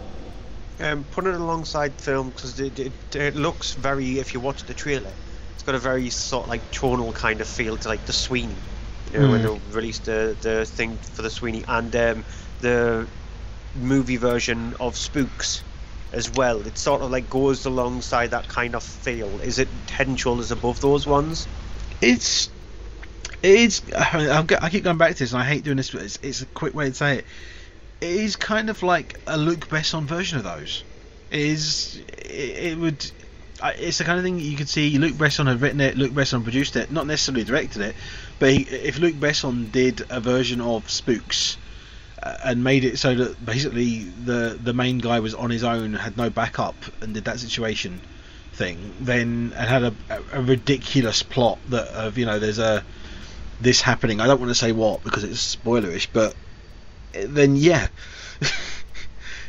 Put it alongside the film, because it looks very, if you watch the trailer, it's got a very sort of like tonal kind of feel to like the Sweeney, you know, when they released the thing for the Sweeney, and the movie version of Spooks as well. It sort of like goes alongside that kind of feel. Is it head and shoulders above those ones? I keep going back to this, and I hate doing this, but it's a quick way to say it. It is kind of like a Luc Besson version of those. It's the kind of thing you could see. Luc Besson had written it, Luc Besson produced it, not necessarily directed it, but if Luc Besson did a version of Spooks and made it so that basically the main guy was on his own, had no backup, and did that situation thing, then and had a ridiculous plot that of, you know, there's this happening. I don't want to say what because it's spoilerish, but then yeah,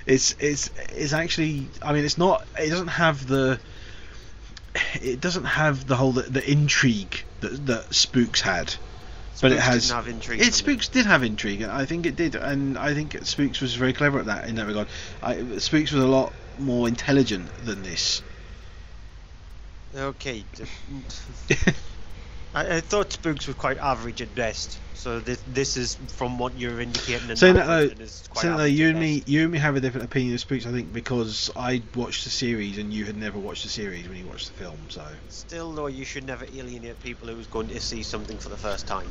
it's actually, I mean, it's not, it doesn't have the whole the intrigue that Spooks had. But it has. Spooks did have intrigue. I think it did, and I think Spooks was very clever at that in that regard. Spooks was a lot more intelligent than this. Okay. I thought Spooks was quite average at best. So this is, from what you're indicating. So you and me have a different opinion of Spooks, I think, because I watched the series and you had never watched the series when you watched the film. So still, though, you should never alienate people who's going to see something for the first time.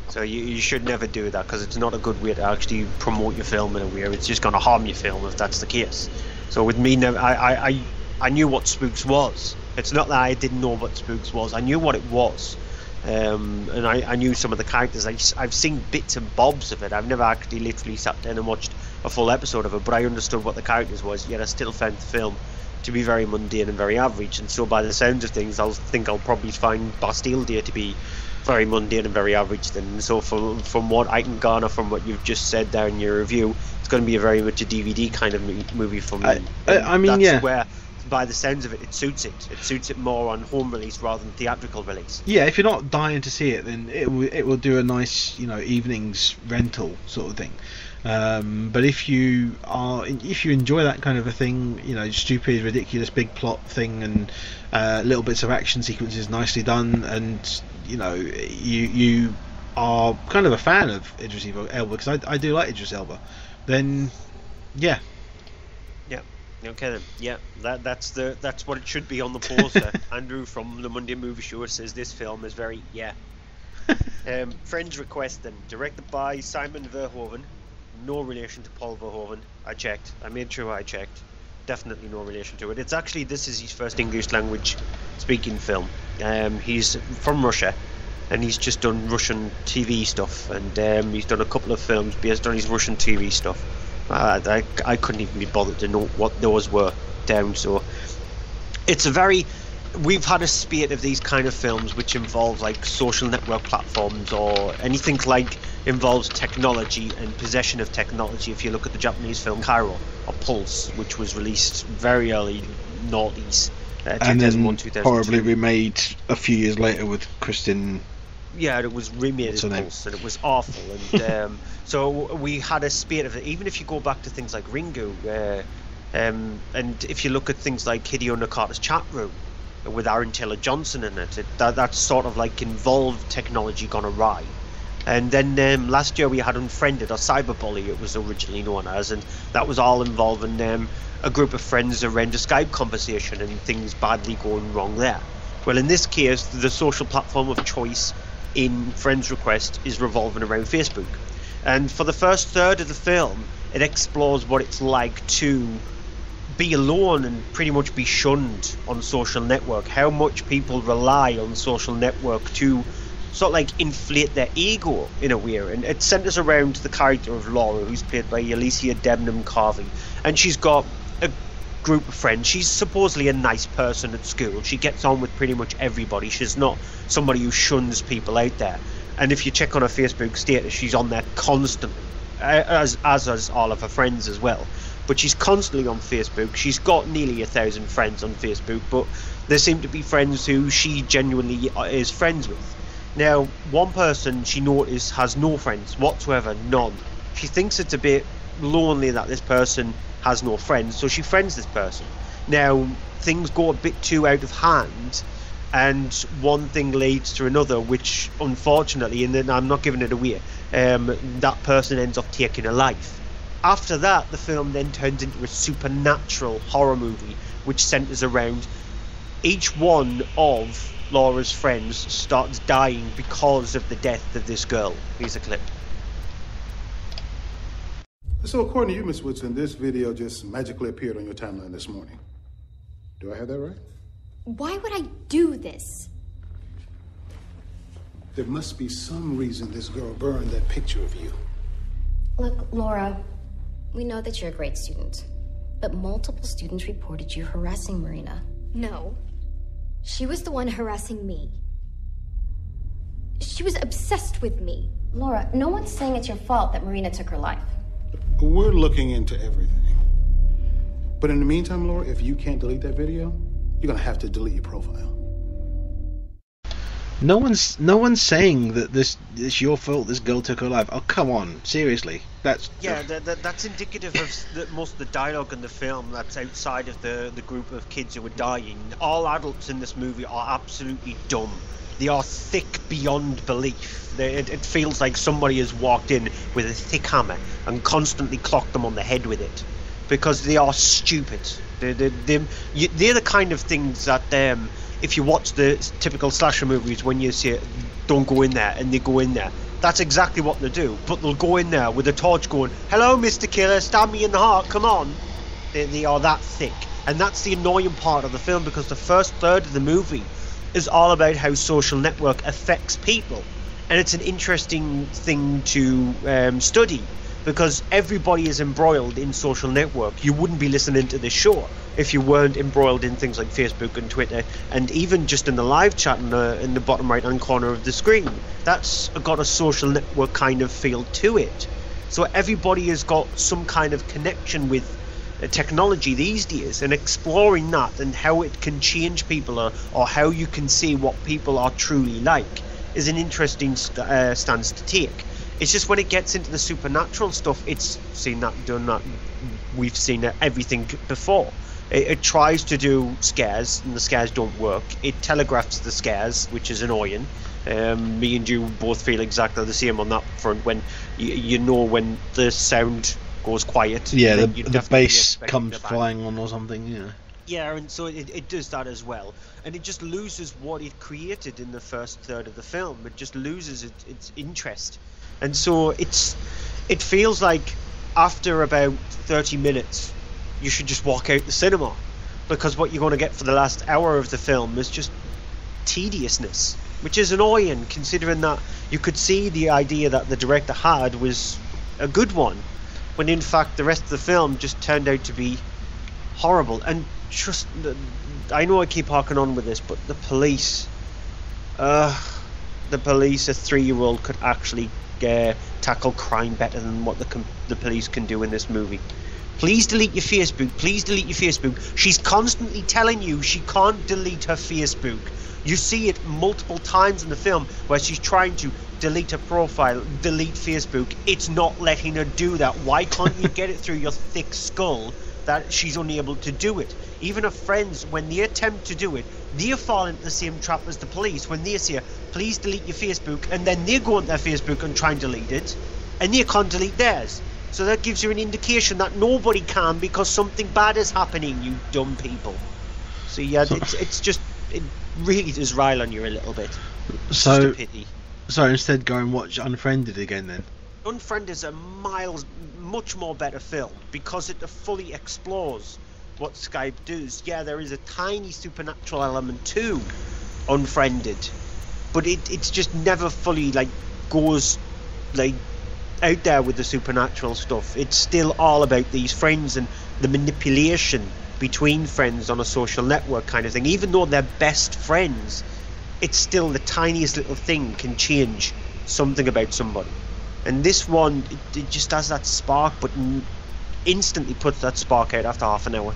So you should never do that, because it's not a good way to actually promote your film in a way. It's just going to harm your film if that's the case. So with me, I knew what Spooks was. It's not that I didn't know what Spooks was. I knew what it was. And I knew some of the characters. I've seen bits and bobs of it. I've never actually literally sat down and watched a full episode of it, but I understood what the characters was, yet I still found the film to be very mundane and very average. And so by the sounds of things, I'll probably find Bastille Day to be very mundane and very average then. And so from what I can garner from what you've just said there in your review, it's going to be a very much a DVD kind of movie for me. I mean, that's where, by the sounds of it, it suits it more on home release rather than theatrical release. Yeah, if you're not dying to see it, then it will do a nice, evenings rental sort of thing. But if you enjoy that kind of a thing, stupid, ridiculous, big plot thing, and little bits of action sequences nicely done, and you are kind of a fan of Idris Elba, because I do like Idris Elba, then yeah. Okay then. Yeah, that's what it should be on the poster. Andrew from the Monday Movie Show says this film is very Friends Request then, directed by Simon Verhoeven, no relation to Paul Verhoeven. I made sure I checked. Definitely no relation to it. This is his first English language speaking film. He's from Russia, and he's just done Russian TV stuff, and he's done a couple of films based on his Russian TV stuff. I couldn't even be bothered to know what those were down. So we've had a spate of these kind of films which involve like social network platforms or anything like involves technology and possession of technology. If you look at the Japanese film Cairo or Pulse, which was released very early noughties, and then horribly remade a few years later with Kristen. Yeah, it was remade as Pulse, and it was awful. And so we had a spate of it. Even if you go back to things like Ringu, and if you look at things like Hideo Nakata's Chat Room with Aaron Taylor Johnson in it, that's sort of like involved technology gone awry. And then last year we had Unfriended, or Cyberbully it was originally known as, and that was all involving a group of friends around a Skype conversation and things badly going wrong there. Well, in this case, the social platform of choice in Friends Request is revolving around Facebook. And for the first third of the film, it explores what it's like to be alone and pretty much be shunned on social network, how much people rely on social network to sort of like inflate their ego in a way. And it centers around the character of Laura, who's played by Alicia Debnam Carvey, and she's got a group of friends. She's supposedly a nice person at school. She gets on with pretty much everybody. She's not somebody who shuns people out there. And if you check on her Facebook status, she's on there constantly, as all of her friends as well. But she's constantly on Facebook. She's got nearly 1,000 friends on Facebook, but there seem to be friends who she genuinely is friends with. Now, one person she noticed has no friends whatsoever, none. She thinks it's a bit lonely that this person has no friends, so she friends this person. Now, things go a bit too out of hand, and one thing leads to another, which unfortunately, and then I'm not giving it away, that person ends up taking a life. After that, the film then turns into a supernatural horror movie, which centers around each one of Laura's friends starts dying because of the death of this girl. Here's a clip. So according to you, Miss Woodson, this video just magically appeared on your timeline this morning. Do I have that right? Why would I do this? There must be some reason this girl burned that picture of you. Look, Laura, we know that you're a great student, but multiple students reported you harassing Marina. No. She was the one harassing me. She was obsessed with me. Laura, no one's saying it's your fault that Marina took her life. We're looking into everything. But in the meantime, Laura, if you can't delete that video, you're gonna have to delete your profile. No one's saying that it's your fault this girl took her life. Oh, come on, seriously. That's indicative of most of the dialogue in the film that's outside of the group of kids who are dying. All adults in this movie are absolutely dumb. They are thick beyond belief. It feels like somebody has walked in with a thick hammer and constantly clocked them on the head with it, because they are stupid. They're the kind of things that if you watch the typical slasher movies, when you say don't go in there and they go in there, that's exactly what they do. But they'll go in there with a torch going, "Hello, Mr. Killer, stab me in the heart, come on." They are that thick. And that's the annoying part of the film, because the first third of the movie is all about how social network affects people. And it's an interesting thing to study, because everybody is embroiled in social network. You wouldn't be listening to this show if you weren't embroiled in things like Facebook and Twitter, and even just in the live chat in the bottom right hand corner of the screen. That's got a social network kind of feel to it. So everybody has got some kind of connection with technology these days, and exploring that and how it can change people, or how you can see what people are truly like, is an interesting stance to take. It's just when it gets into the supernatural stuff, it's seen that, done that. We've seen everything before. It tries to do scares, and the scares don't work. It telegraphs the scares, which is annoying. Me and you both feel exactly the same on that front. When you know when the sound goes quiet. Yeah, the bass comes flying on or something. Yeah, and so it does that as well, and it just loses what it created in the first third of the film. It just loses its interest, and so it feels like after about 30 minutes you should just walk out the cinema, because what you're going to get for the last hour of the film is just tediousness, which is annoying, considering that you could see the idea that the director had was a good one, when in fact the rest of the film just turned out to be horrible. And just, I know I keep harking on with this, but the police, a 3-year-old could actually tackle crime better than what the police can do in this movie. Please delete your Facebook. Please delete your Facebook. She's constantly telling you she can't delete her Facebook. You see it multiple times in the film where she's trying to delete her profile, delete Facebook. It's not letting her do that. Why can't you get it through your thick skull that she's unable to do it? Even her friends, when they attempt to do it, they fall into the same trap as the police when they say, please delete your Facebook, and then they go on their Facebook and try and delete it, and they can't delete theirs. So that gives you an indication that nobody can, because something bad is happening, you dumb people. So yeah, it's just, it really does rile on you a little bit. It's just a pity. So instead go and watch Unfriended again then. Unfriended is a much more better film, because it fully explores what Skype does. Yeah, there is a tiny supernatural element to Unfriended, but it's just never fully goes out there with the supernatural stuff. It's still all about these friends and the manipulation between friends on a social network kind of thing. Even though they're best friends, it's still the tiniest little thing can change something about somebody. And this one, it just has that spark, but instantly puts that spark out after half an hour.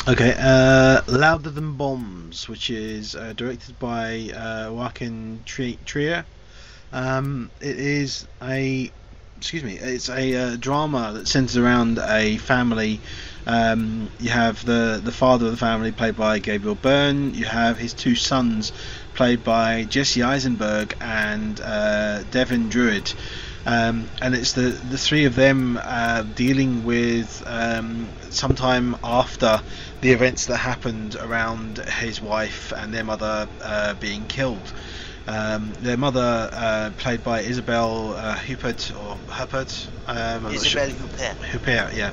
Okay, Louder Than Bombs, which is directed by Joaquin Trier. It's a drama that centers around a family. You have the father of the family, played by Gabriel Byrne. You have his two sons, played by Jesse Eisenberg and Devin Druid. And it's the three of them dealing with sometime after the events that happened around his wife and their mother being killed. Their mother, played by Isabelle Huppert, Isabelle Huppert, yeah,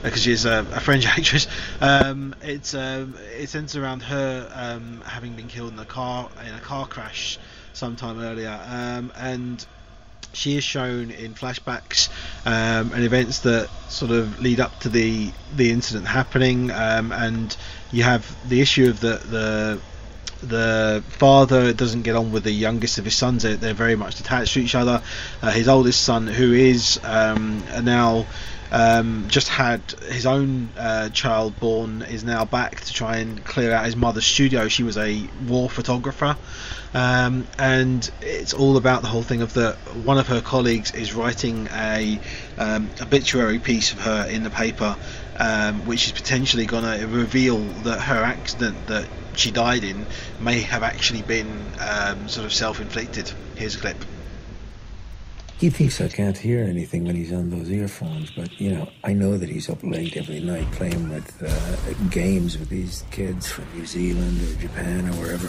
because she's a French actress. It centers around her having been killed in a car crash sometime earlier, and she is shown in flashbacks and events that sort of lead up to the incident happening, and you have the issue of the father doesn't get on with the youngest of his sons. They're very much attached to each other. His oldest son, who is now just had his own child born, is now back to try and clear out his mother's studio. She was a war photographer, and it's all about the whole thing of one of her colleagues is writing a obituary piece of her in the paper, which is potentially going to reveal that her accident that she died in may have actually been sort of self-inflicted. Here's a clip. He thinks I can't hear anything when he's on those earphones, but, you know, I know that he's up late every night playing with games with these kids from New Zealand or Japan or wherever.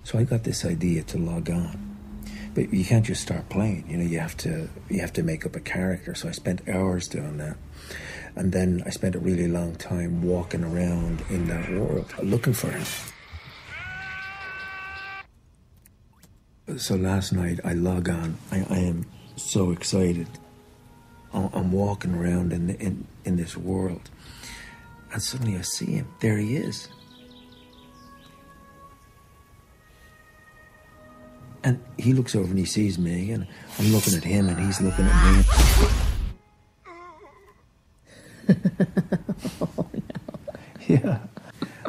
So I got this idea to log on. But you can't just start playing, you know, you have to make up a character. So I spent hours doing that. And then I spent a really long time walking around in that world looking for him. So last night I log on. I am so excited. I'm walking around in this world, and suddenly I see him. There he is. And he looks over and he sees me, and I'm looking at him, and he's looking at me. Oh, no. Yeah.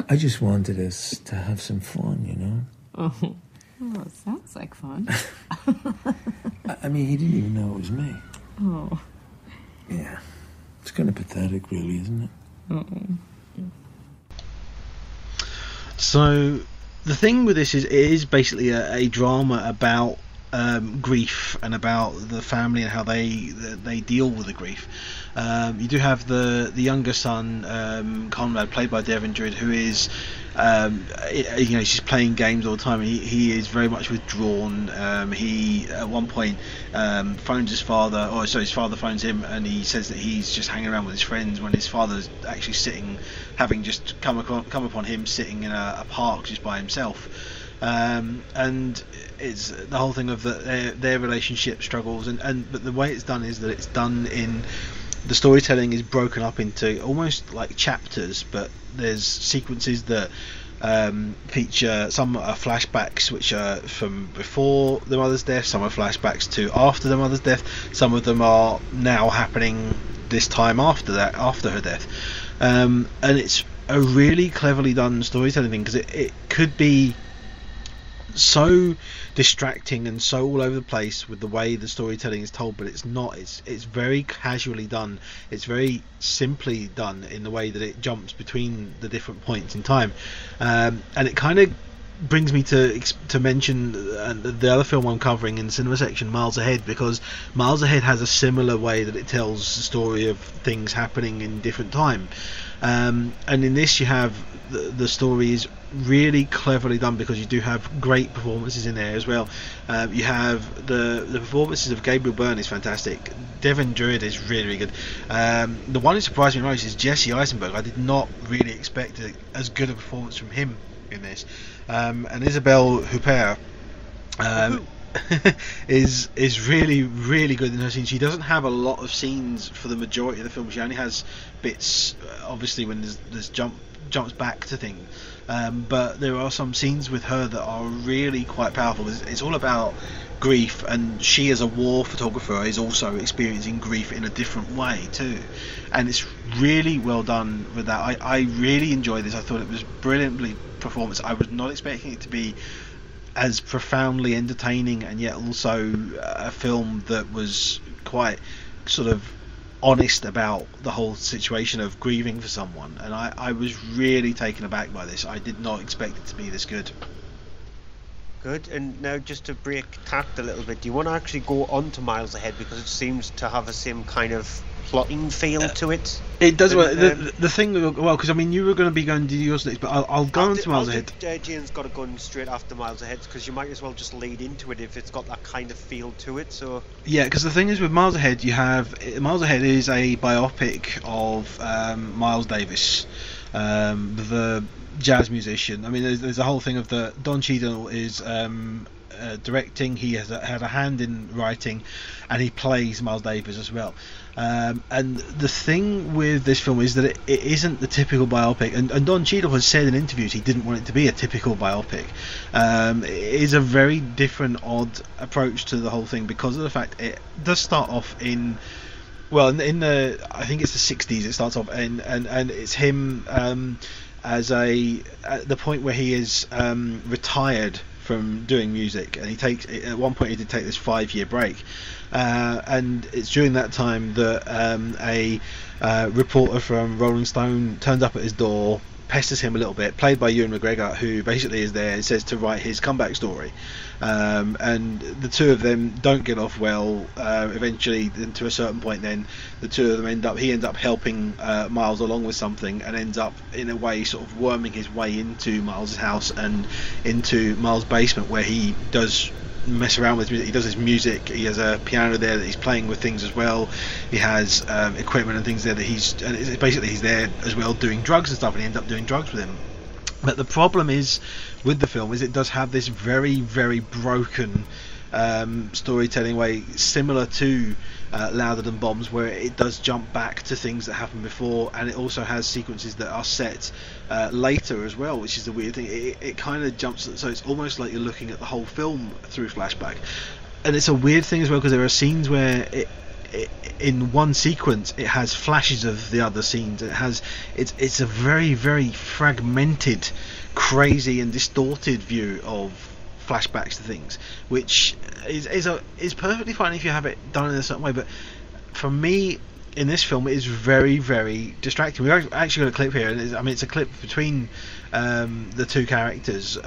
I just wanted us to have some fun, you know? Oh. Oh, it sounds like fun. I mean, he didn't even know it was me. Oh. Yeah. It's kind of pathetic, really, isn't it? Oh. So, the thing with this is, it is basically a drama about grief and about the family and how they deal with the grief. You do have the younger son, Conrad, played by Devin Druid, who is, he's just playing games all the time. He is very much withdrawn. He at one point phones his father, his father phones him, and he says that he's just hanging around with his friends when his father's actually sitting, having just come upon him sitting in a park just by himself. And it's the whole thing of their relationship struggles, but the way it's done is that it's done in, the storytelling is broken up into almost like chapters, but there's sequences that feature, some are flashbacks which are from before the mother's death, some are flashbacks to after the mother's death, some of them are now happening this time after her death, and it's a really cleverly done storytelling thing, because it could be so distracting and so all over the place with the way the storytelling is told, but it's not. It's very casually done. It's very simply done in the way that it jumps between the different points in time, and it kind of brings me to mention the other film I'm covering in the cinema section, Miles Ahead, because Miles Ahead has a similar way that it tells the story of things happening in different time, and in this you have the story is really cleverly done, because you do have great performances in there as well. You have the performances of Gabriel Byrne is fantastic. Devin Druid is really, really good. The one who surprised me most is Jesse Eisenberg. I did not really expect as good a performance from him in this. And Isabelle Huppert is really, really good in her scenes. She doesn't have a lot of scenes for the majority of the film. She only has bits, obviously, when there's jumps back to things. But there are some scenes with her that are really quite powerful. It's all about grief, and she as a war photographer is also experiencing grief in a different way too, and it's really well done with that. I really enjoyed this. I thought it was brilliantly performance. I was not expecting it to be as profoundly entertaining, and yet also a film that was quite sort of honest about the whole situation of grieving for someone, and I was really taken aback by this. I did not expect it to be this good. Good. And now, just to break tact a little bit, do you want to actually go on to Miles Ahead, because it seems to have the same kind of plotting feel to it? It does. The thing, well, because I mean, you were going to be going to yours next, but I'll go on to Miles Ahead. Jane's got a gun straight after Miles Ahead, because you might as well just lead into it if it's got that kind of feel to it. So yeah, because the thing is with Miles Ahead, Miles Ahead is a biopic of Miles Davis, the jazz musician. I mean, there's a whole thing of Don Cheadle is directing. He had a hand in writing, and he plays Miles Davis as well. And the thing with this film is that it isn't the typical biopic, and Don Cheadle has said in interviews he didn't want it to be a typical biopic. It is a very different, odd approach to the whole thing, because of the fact it does start off in the I think it's the 60s. It starts off and it's him at the point where he is retired from doing music, and he takes at one point he did take this 5-year break, and it's during that time that a reporter from Rolling Stone turns up at his door, pesters him a little bit, played by Ewan McGregor, who basically is there, it says, to write his comeback story, and the two of them don't get off well. Eventually, to a certain point, then the two of them he ends up helping Miles along with something, and ends up in a way sort of worming his way into Miles' house and into Miles' basement, where he does mess around with music. He does his music. He has a piano there that he's playing with things as well. He has equipment and things there that he's there as well doing drugs and stuff, and he ends up doing drugs with him. But the problem is with the film is it does have this very, very broken storytelling way, similar to Louder Than Bombs, where it does jump back to things that happened before, and it also has sequences that are set later as well, which is the weird thing. It kind of jumps, so it's almost like you're looking at the whole film through flashback, and it's a weird thing as well, because there are scenes where in one sequence it has flashes of the other scenes. It's a very, very fragmented, crazy and distorted view of flashbacks to things, which is perfectly fine if you have it done in a certain way, but for me in this film it is very, very distracting. We've actually got a clip here, and it's a clip between the two characters,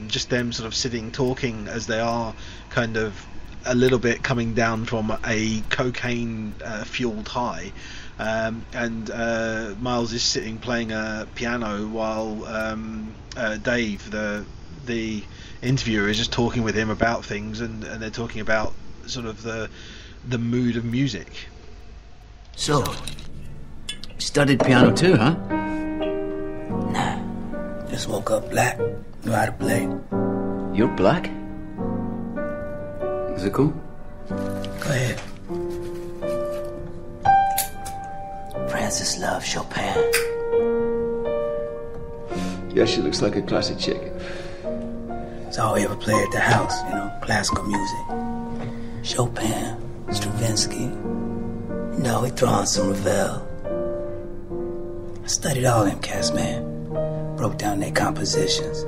just them sort of sitting talking as they are kind of a little bit coming down from a cocaine fueled high, and Miles is sitting playing a piano while Dave, the interviewer, is just talking with him about things, and they're talking about sort of the mood of music. So, studied piano too, huh? Nah, just woke up black, knew how to play. You're black? Is it cool? Go ahead. Francis loves Chopin. Yeah, she looks like a classic chick. It's all we ever play at the house, classical music. Chopin, Stravinsky. We throw on some Ravel. I studied all them cats, man. Broke down their compositions.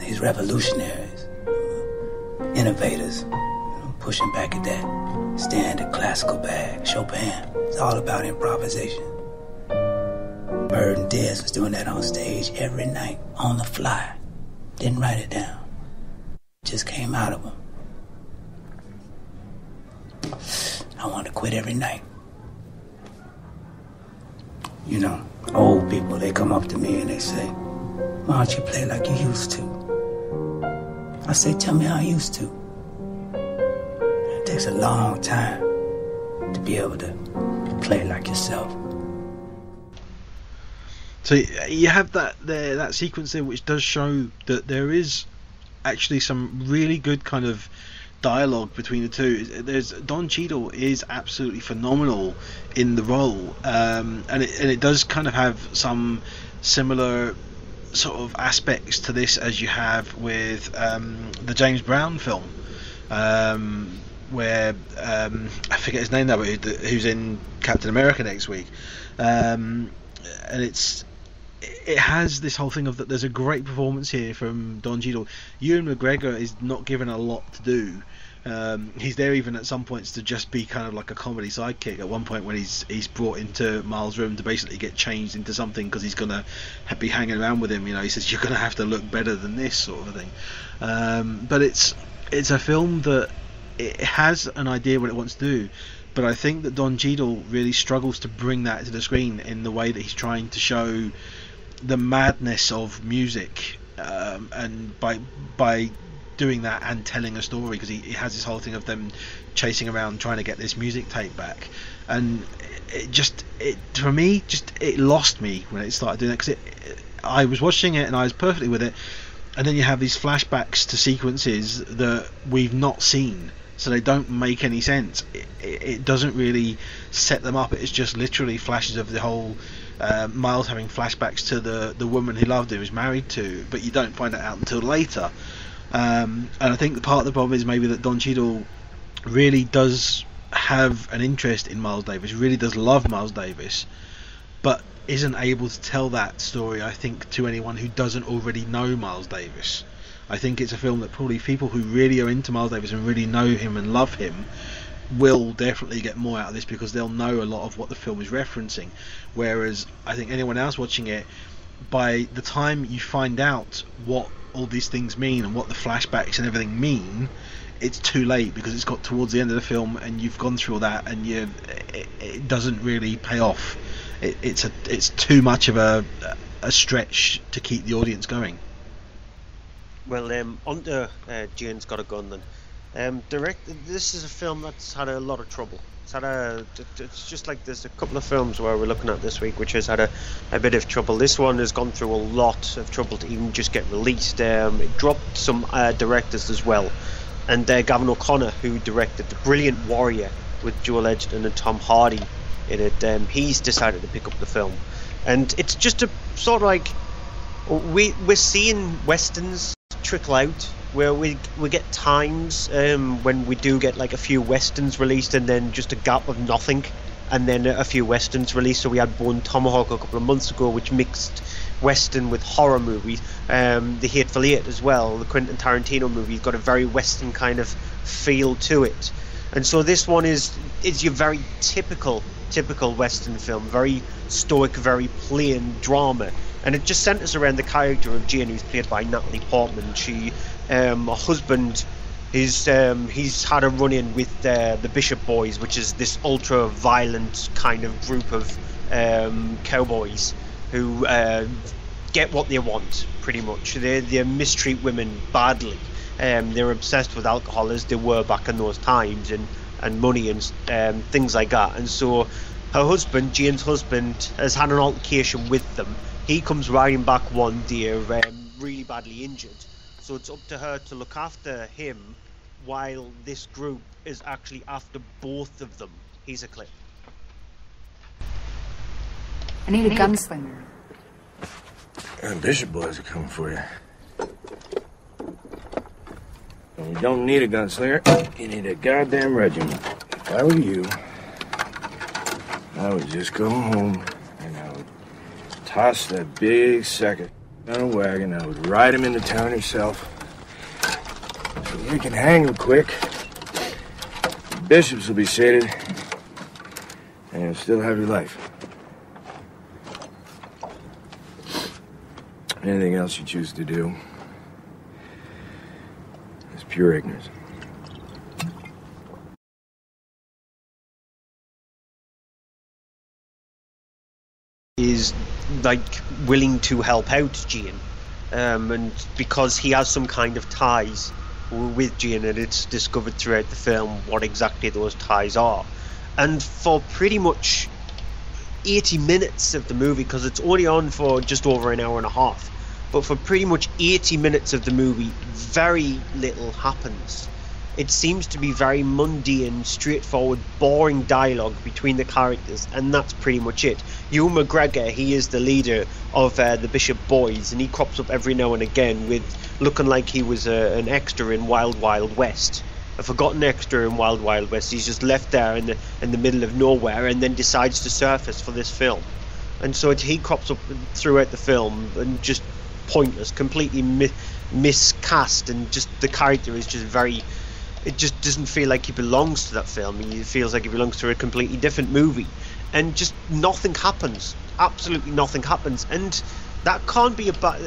These revolutionaries, innovators, pushing back at that standard classical bag. Chopin, it's all about improvisation. Bird and Dez was doing that on stage every night, on the fly. Didn't write it down. Just came out of them. I wanted to quit every night. Old people, they come up to me and they say, why don't you play like you used to? I say, tell me how I used to. It takes a long time to be able to play like yourself. So you have that sequence there, which does show that there is actually some really good kind of dialogue between the two. Don Cheadle is absolutely phenomenal in the role, and it does kind of have some similar sort of aspects to this as you have with the James Brown film, where I forget his name now, but who's in Captain America next week, and it has this whole thing of that there's a great performance here from Don Cheadle. Ewan McGregor is not given a lot to do. He's there even at some points to just be kind of like a comedy sidekick. At one point when he's brought into Miles' room to basically get changed into something because he's going to be hanging around with him, he says, you're going to have to look better than this sort of thing. But it's a film that it has an idea what it wants to do, but I think that Don Cheadle really struggles to bring that to the screen in the way that he's trying to show the madness of music, and by doing that and telling a story, because he has this whole thing of them chasing around trying to get this music tape back, and for me it lost me when it started doing that, because I was watching it and I was perfectly with it, and then you have these flashbacks to sequences that we've not seen, so they don't make any sense. It doesn't really set them up. It's just literally flashes of the whole Miles having flashbacks to the woman he loved, he was married to, but you don't find that out until later. And I think part of the problem is maybe that Don Cheadle really does have an interest in Miles Davis, really does love Miles Davis, but isn't able to tell that story, I think, to anyone who doesn't already know Miles Davis. I think it's a film that probably people who really are into Miles Davis and really know him and love him will definitely get more out of this, because they'll know a lot of what the film is referencing. Whereas I think anyone else watching it, by the time you find out what all these things mean and what the flashbacks and everything mean, it's too late, because it's got towards the end of the film and you've gone through all that, and it doesn't really pay off. It's too much of a stretch to keep the audience going. Well, on to Jane's Got a Gun then. This is a film that's had a lot of trouble. It's just like there's a couple of films where we're looking at this week which has had a bit of trouble. This one has gone through a lot of trouble to even just get released. It dropped some directors as well, and Gavin O'Connor, who directed The Brilliant Warrior with Joel Edgerton and Tom Hardy in it, he's decided to pick up the film. And it's just a sort of like, we're seeing westerns trickle out, where we get times when we do get like a few westerns released and then just a gap of nothing, and then a few westerns released. So we had Bone Tomahawk a couple of months ago, which mixed western with horror movies. The Hateful Eight as well, the Quentin Tarantino movie, got a very western kind of feel to it. And so this one is your very typical western film, very stoic, very plain drama. And it just centres around the character of Jane, who's played by Natalie Portman. She, her husband, he's had a run-in with the Bishop Boys, which is this ultra-violent kind of group of cowboys who get what they want, pretty much. They mistreat women badly. They're obsessed with alcohol, as they were back in those times, and money and things like that. And so her husband, Jane's husband, has had an altercation with them. He comes riding back one day, really badly injured. So it's up to her to look after him while this group is actually after both of them. Here's a clip. I need a gunslinger. The Bishop Boys are coming for you. And you don't need a gunslinger. You need a goddamn regiment. If I were you, I would just go home and I would toss that big sack on a wagon. I would ride him into town yourself, so you can hang him quick. The bishops will be sated, and you'll still have your life. Anything else you choose to do is pure ignorance. Is like willing to help out Jane, and because he has some kind of ties with Jane, and it's discovered throughout the film what exactly those ties are. And for pretty much 80 minutes of the movie, because it's only on for just over an hour and a half, but for pretty much 80 minutes of the movie, very little happens. It seems to be very mundane, straightforward, boring dialogue between the characters, and that's pretty much it. Ewan McGregor, he is the leader of the Bishop Boys, and he crops up every now and again with looking like he was an extra in Wild Wild West. A forgotten extra in Wild Wild West. He's just left there in the middle of nowhere, and then decides to surface for this film. And so he crops up throughout the film, and just pointless, completely miscast, and just the character is just very... It just doesn't feel like he belongs to that film. He feels like he belongs to a completely different movie. And just nothing happens. Absolutely nothing happens. And that can't be about...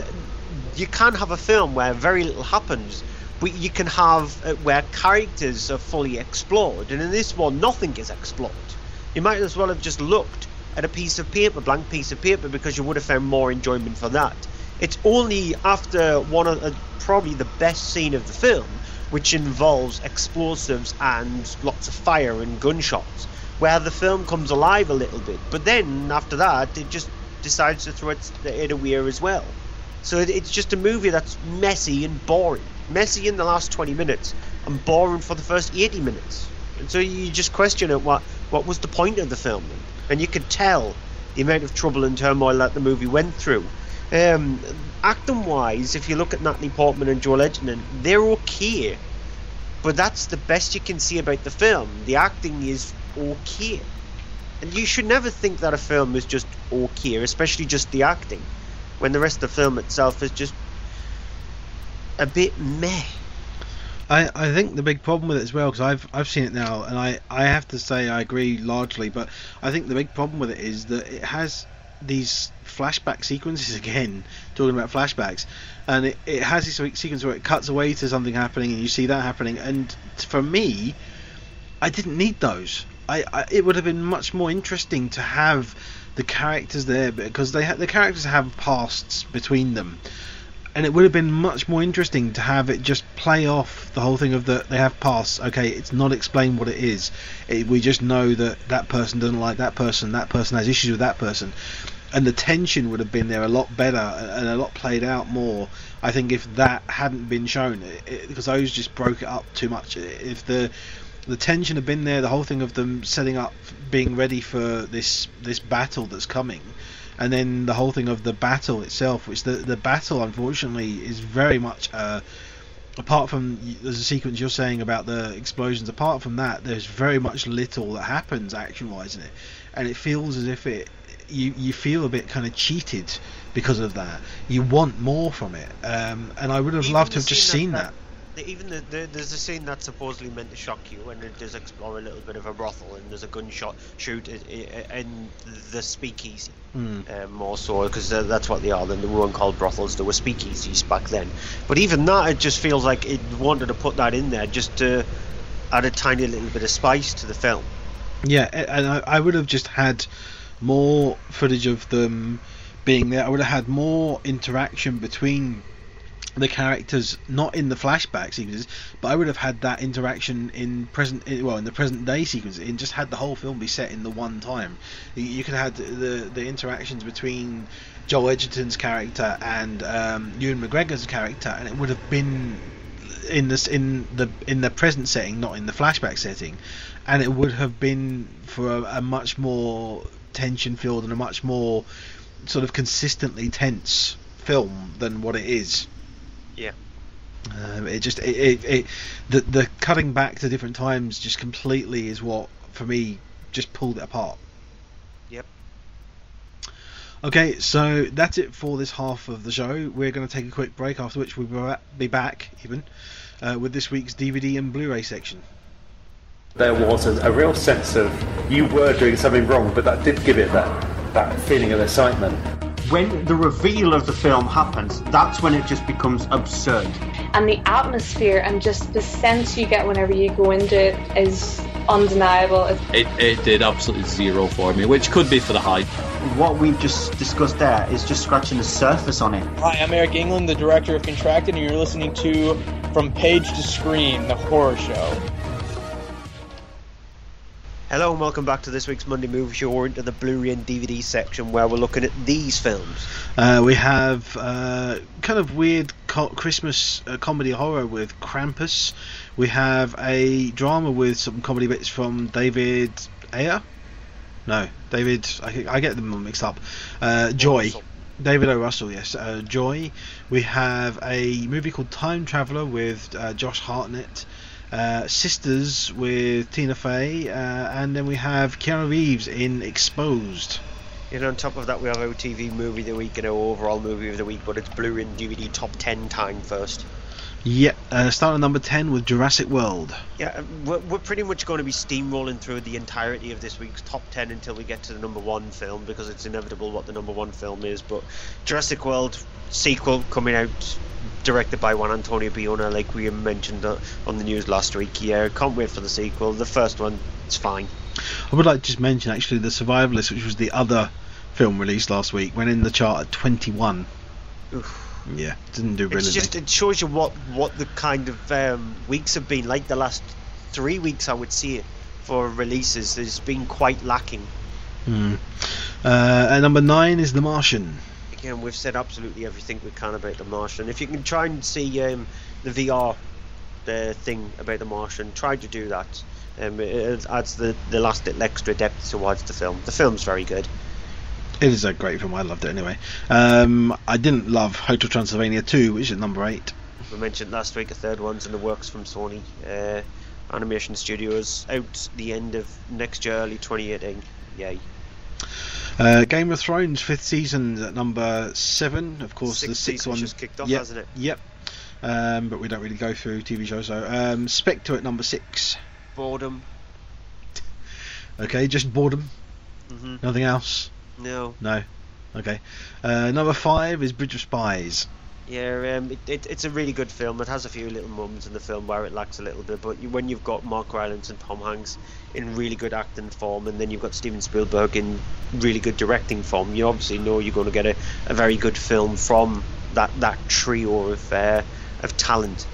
You can have a film where very little happens, but you can have where characters are fully explored. And in this one, nothing is explored. You might as well have just looked at a piece of paper, blank piece of paper, because you would have found more enjoyment for that. It's only after one of probably the best scene of the film, which involves explosives and lots of fire and gunshots, where the film comes alive a little bit. But then, after that, it just decides to throw it away as well. So it's just a movie that's messy and boring. Messy in the last 20 minutes, and boring for the first 80 minutes. And so you just question it, what was the point of the film? And you could tell the amount of trouble and turmoil that the movie went through. Acting wise, if you look at Natalie Portman and Joel Edgerton, they're okay, but that's the best you can see about the film. The acting is okay. And you should never think that a film is just okay, especially just the acting, when the rest of the film itself is just a bit meh. I think the big problem with it as well, because I've seen it now, and I have to say I agree largely, but I think the big problem with it is that it has these flashback sequences again, talking about flashbacks, and it has this sequence where it cuts away to something happening and you see that happening, and for me, I didn't need those. It would have been much more interesting to have the characters there, because the characters have pasts between them. And it would have been much more interesting to have it just play off the whole thing of they have pasts. Okay, it's not explained what it is. We just know that person doesn't like that person has issues with that person. And the tension would have been there a lot better and a lot played out more, I think, if that hadn't been shown. Because those just broke it up too much. If the tension had been there, the whole thing of them setting up, being ready for this battle that's coming, and then the whole thing of the battle itself, which the battle unfortunately is very much apart from there's a sequence you're saying about the explosions, apart from that there's very much little that happens action wise in it, and it feels as if you feel a bit kind of cheated because of that. You want more from it, and I would have loved to have just seen that. Even there's a scene that's supposedly meant to shock you, and it does explore a little bit of a brothel, and there's a gunshot shoot in the speakeasy, more so, because that's what they are. Then they weren't called brothels, they were speakeasies back then. But even that, it just feels like it wanted to put that in there just to add a tiny little bit of spice to the film. Yeah, and I would have just had more footage of them being there. I would have had more interaction between the characters, not in the flashback sequences, but I would have had that interaction in the present day sequence, and just had the whole film be set in the one time. You could have had the interactions between Joel Edgerton's character and Ewan McGregor's character, and it would have been in the present setting, not in the flashback setting, and it would have been for a much more tension filled and a much more sort of consistently tense film than what it is. Yeah. The cutting back to different times just completely is what, for me, just pulled it apart. Yep. Okay, so that's it for this half of the show. We're going to take a quick break, after which we'll be back with this week's DVD and Blu-ray section. There was a real sense of you were doing something wrong, but that did give it that feeling of excitement. When the reveal of the film happens, that's when it just becomes absurd. And the atmosphere and just the sense you get whenever you go into it is undeniable. It did absolutely zero for me, which could be for the hype. What we've just discussed there is just scratching the surface on it. Hi, I'm Eric England, the director of Contracted, and you're listening to From Page to Screen, the horror show. Hello and welcome back to this week's Monday Movie Show. We're into the Blu-ray and DVD section where we're looking at these films. We have kind of weird Christmas comedy horror with Krampus. We have a drama with some comedy bits from David Ayer? No, David... I get them mixed up. Joy. Russell. David O. Russell, yes. Joy. We have a movie called Time Traveller with Josh Hartnett. Sisters with Tina Fey, and then we have Keanu Reeves in Exposed. And on top of that, we have our TV movie of the week and our overall movie of the week, but it's Blu-ray and DVD top 10 time first. Yeah, starting at number 10 with Jurassic World. Yeah, we're pretty much going to be steamrolling through the entirety of this week's top 10 until we get to the number one film, because it's inevitable what the number one film is. But Jurassic World sequel coming out, directed by Juan Antonio Bayona, like we mentioned on the news last week. Yeah, can't wait for the sequel. The first one, it's fine. I would like to just mention actually The Survivalist, which was the other film released last week, went in the chart at 21. Oof. Yeah, didn't do brilliantly. It shows you what the kind of weeks have been like. The last 3 weeks, I would see it, for releases has been quite lacking. At number 9 is The Martian. Again, we've said absolutely everything we can about The Martian. If you can try and see the VR thing about The Martian, try to do that. It adds the last little extra depth towards the film. The film's very good. It is a great film. I loved it anyway. I didn't love Hotel Transylvania 2, which is number 8. We mentioned last week a third one's in the works from Sony Animation Studios, out the end of next year, early 2018. yay. Game of Thrones 5th season at number 7. Of course, the 6th one just kicked off, yep, hasn't it? Yep. But we don't really go through TV shows. So Spectre at number 6. Boredom. Okay, just boredom. Mhm. Nothing else. No. No. Okay. Number 5 is Bridge of Spies. Yeah, it's a really good film. It has a few little moments in the film where it lacks a little bit, but when you've got Mark Rylance and Tom Hanks in really good acting form, and then you've got Steven Spielberg in really good directing form, you obviously know you're going to get a very good film from that trio of talent.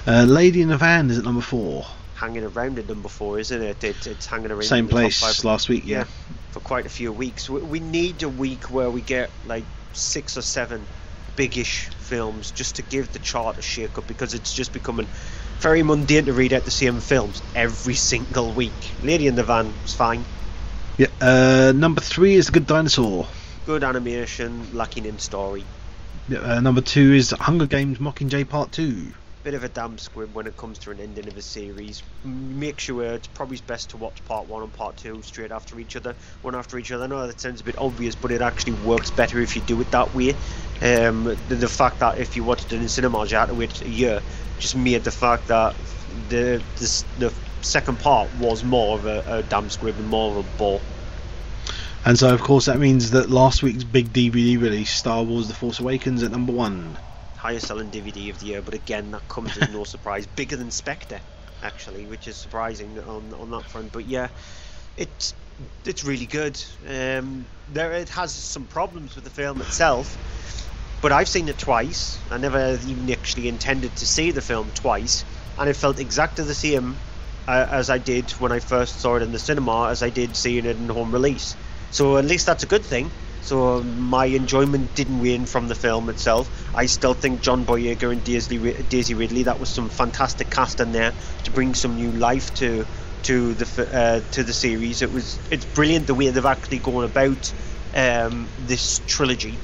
Lady in the Van is at number 4. Hanging around at number 4, isn't it? It's hanging around Same in the place top 5. last week, yeah. For quite a few weeks. We need a week where we get like 6 or 7 big-ish films just to give the chart a shake up, because it's just becoming very mundane to read out the same films every single week. Lady in the Van is fine. Yeah. Number 3 is The Good Dinosaur. Good animation, lacking in story. Yeah, number 2 is Hunger Games Mockingjay Part 2. Bit of a damn squib when it comes to an ending of a series. Make sure it's probably best to watch part 1 and part 2 straight after each other, one after each other. I know that sounds a bit obvious, but it actually works better if you do it that way. The fact that if you watched it in cinemas you had to wait a year just made the fact that the second part was more of a damn squib and more of a bore. And so of course that means that last week's big DVD release, Star Wars The Force Awakens, at number 1. Highest selling DVD of the year, but again that comes as no surprise. Bigger than Spectre actually, which is surprising on that front. But yeah, it's really good. It has some problems with the film itself, but I've seen it twice. I never even actually intended to see the film twice, and it felt exactly the same as I did when I first saw it in the cinema as I did seeing it in home release. So at least that's a good thing. So my enjoyment didn't wane from the film itself. I still think John Boyega and Daisy Ridley, that was some fantastic casting there to bring some new life to the series. It's brilliant the way they've actually gone about this trilogy,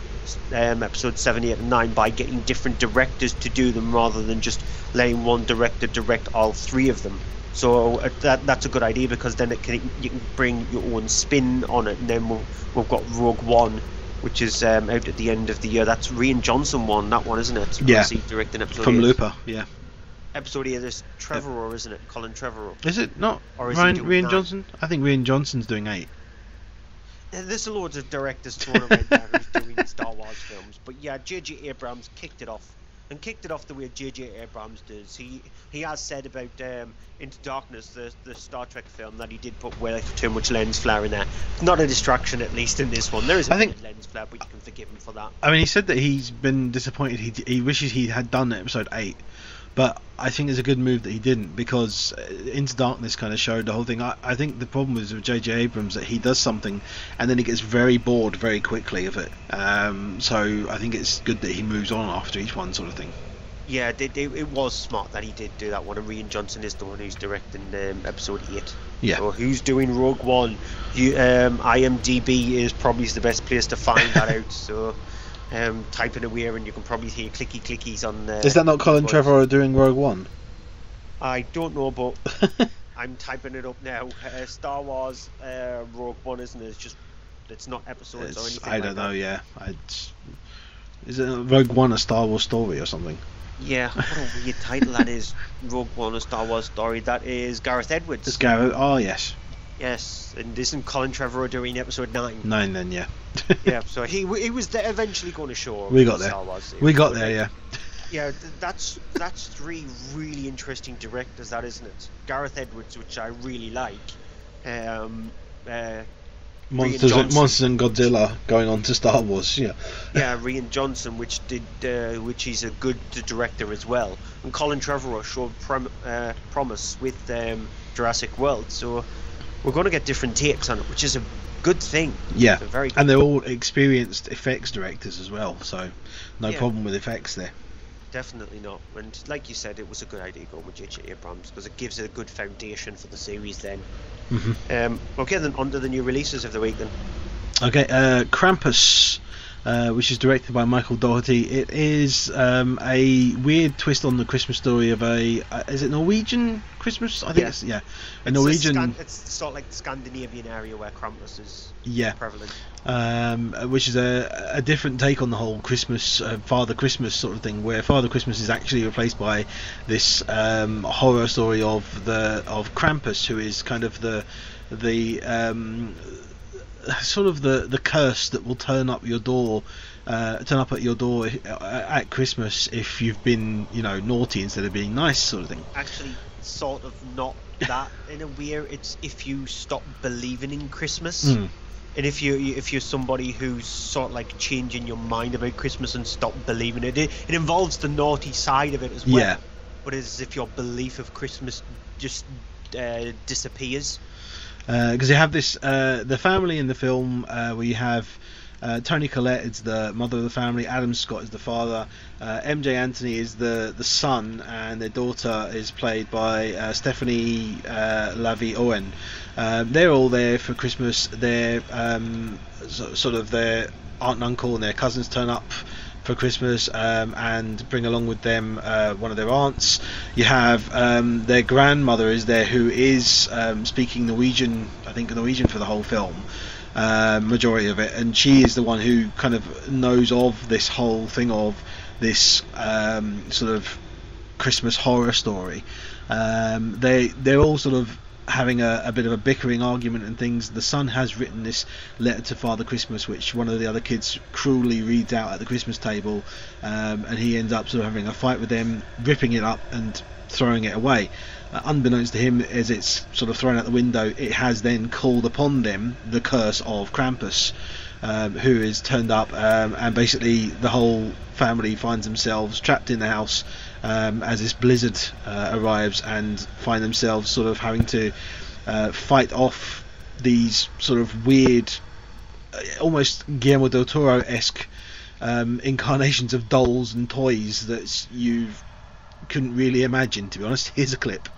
episode 7, 8 and 9, by getting different directors to do them rather than just letting one director direct all 3 of them. So that's a good idea, because then you can bring your own spin on it. And then we've got Rogue One, which is out at the end of the year. That's Rian Johnson that one, isn't it? Yeah. Directing episode from 8. Looper, yeah. Episode 8 is Trevorrow, isn't it? Colin Trevorrow. Is it not? Or is Rian Johnson? I think Rian Johnson's doing 8. There's loads of directors thrown around there who's doing Star Wars films. But yeah, J.J. Abrams kicked it off. And kicked it off the way J.J. Abrams does. He has said about Into Darkness, the Star Trek film, that he did put way too much lens flare in there. Not a distraction, at least in this one. There is a bit of lens flare, but you can forgive him for that. I mean, he said that he's been disappointed. He wishes he had done episode 8. But I think it's a good move that he didn't, because Into Darkness kind of showed the whole thing. I think the problem is with J.J. Abrams that he does something and then he gets very bored very quickly of it. So I think it's good that he moves on after each one, sort of thing. Yeah, it was smart that he did do that one. And Rian Johnson is the one who's directing episode 8. Yeah. So who's doing Rogue One? IMDb is probably the best place to find that out. So type in away and you can probably hear clicky clickies on Is that not Colin Trevorrow doing Rogue One? I don't know, but I'm typing it up now. Star Wars Rogue One, isn't it? It's not episodes or anything. I don't know. Yeah, is it Rogue One a Star Wars story or something? Yeah, what a weird title that is. Rogue One, a Star Wars story. That is Gareth Edwards. It's Gareth. Oh yes. Yes, and isn't Colin Trevorrow doing episode 9? 9 then, yeah. Yeah, so he was eventually going to show. We got there. Star Wars series. We got there, yeah. Yeah, that's 3 really interesting directors, that, isn't it? Gareth Edwards, which I really like. Monsters and Godzilla going on to Star Wars, yeah. Yeah, Rian Johnson, which he's a good director as well. And Colin Trevorrow showed promise with Jurassic World, so we're going to get different takes on it, which is a good thing. Yeah, very good. And they're all experienced effects directors as well, so no problem with effects there. Definitely not. And like you said, it was a good idea going with J.J. Abrams, because it gives it a good foundation for the series then. Mm-hmm. Okay, then on to the new releases of the week then. Okay, Krampus which is directed by Michael Dougherty. It is a weird twist on the Christmas story of is it Norwegian Christmas? I think it's Norwegian. It's sort of like the Scandinavian area where Krampus is prevalent. Which is a different take on the whole Christmas, Father Christmas sort of thing, where Father Christmas is actually replaced by this horror story of Krampus, who is kind of the sort of the curse that will turn up at your door at Christmas if you've been naughty instead of being nice, sort of thing. Actually, sort of not that in a weird. It's if you stop believing in Christmas. And if you're somebody who's sort of like changing your mind about Christmas and stop believing it involves the naughty side of it as well. Yeah. But as if your belief of Christmas just disappears. Because you have this the family in the film where you have Toni Collette is the mother of the family, Adam Scott is the father, MJ Anthony is the son, and their daughter is played by Stephanie Lavie Owen. They're all there for Christmas. They're sort of their aunt and uncle and their cousins turn up for Christmas and bring along with them one of their aunts. You have their grandmother is there, who is speaking Norwegian, I think Norwegian for the whole film, majority of it, and she is the one who kind of knows of this whole thing of this sort of Christmas horror story. They're all sort of having a bit of a bickering argument and things. The son has written this letter to Father Christmas, which one of the other kids cruelly reads out at the Christmas table, and he ends up sort of having a fight with them, ripping it up and throwing it away. Unbeknownst to him, as it's sort of thrown out the window, it has then called upon them the curse of Krampus, who is turned up, and basically the whole family finds themselves trapped in the house as this blizzard arrives, and find themselves sort of having to fight off these sort of weird, almost Guillermo del Toro-esque incarnations of dolls and toys that you couldn't really imagine, to be honest. Here's a clip.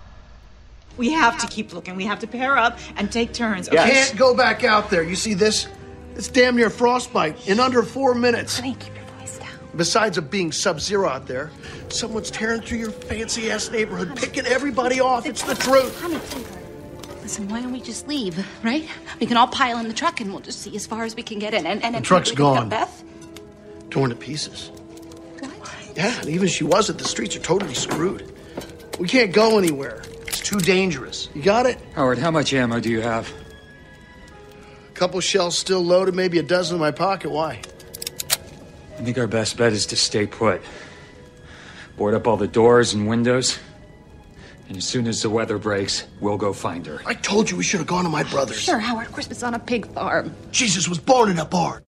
We have to keep looking. We have to pair up and take turns. You can't go back out there. You see this? It's damn near frostbite in under 4 minutes. Honey, keep your voice down. Besides it being sub-zero out there, someone's tearing through your fancy-ass neighborhood, picking everybody off. It's the truth. Honey, listen, why don't we just leave, right? We can all pile in the truck and we'll just see as far as we can get in. And the truck's gone. Beth? Torn to pieces. What? Yeah, and even if she wasn't, the streets are totally screwed. We can't go anywhere. It's too dangerous. You got it? Howard, how much ammo do you have? A couple shells still loaded, maybe a dozen in my pocket. Why? I think our best bet is to stay put. Board up all the doors and windows. And as soon as the weather breaks, we'll go find her. I told you we should have gone to my brother's. Sure, Howard. Christmas on a pig farm. Jesus was born in a barn.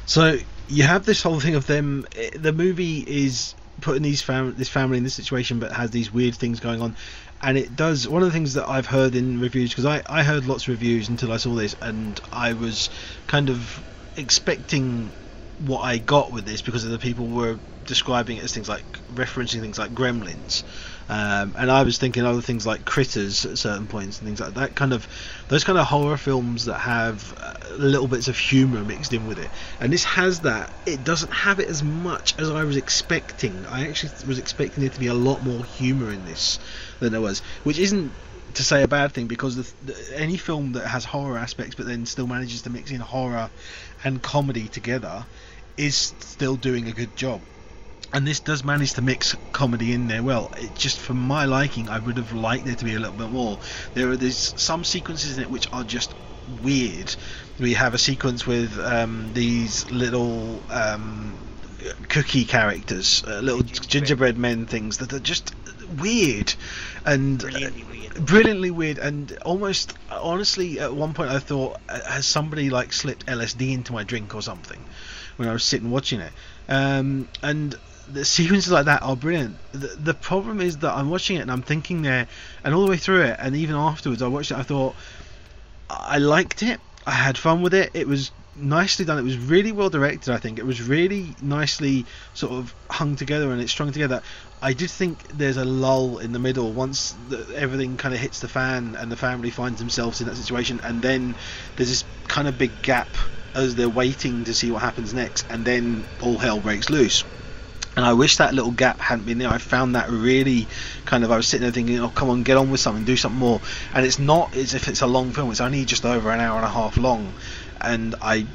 So you have this whole thing of them. The movie is putting this family in this situation, but has these weird things going on, and it does. One of the things that I've heard in reviews, because I heard lots of reviews until I saw this, and I was kind of expecting what I got with this, because of the people were describing it as things like referencing things like Gremlins, and I was thinking other things like Critters at certain points and things like that. Those kind of horror films that have little bits of humour mixed in with it, and this has that. It doesn't have it as much as I was expecting. I actually was expecting there to be a lot more humour in this than there was, which isn't to say a bad thing, because any film that has horror aspects but then still manages to mix in horror and comedy together is still doing a good job. And this does manage to mix comedy in there well. It just, for my liking, I would have liked there to be a little bit more. There's some sequences in it which are just weird. We have a sequence with these little cookie characters, little gingerbread men things that are just weird and brilliantly weird, and almost honestly at one point I thought, has somebody like slipped LSD into my drink or something when I was sitting watching it. And the sequences like that are brilliant. The problem is that I'm watching it and I'm thinking there, and all the way through it, and even afterwards I watched it, I thought I liked it, I had fun with it, it was nicely done, it was really well directed. I think it was really nicely sort of hung together and it's strung together. I did think there's a lull in the middle once everything kind of hits the fan and the family finds themselves in that situation, and then there's this kind of big gap as they're waiting to see what happens next, and then all hell breaks loose. And I wish that little gap hadn't been there. I found that really kind of, I was sitting there thinking, oh, come on, get on with something, do something more. And it's not as if it's a long film, it's only just over an hour and a half long. And I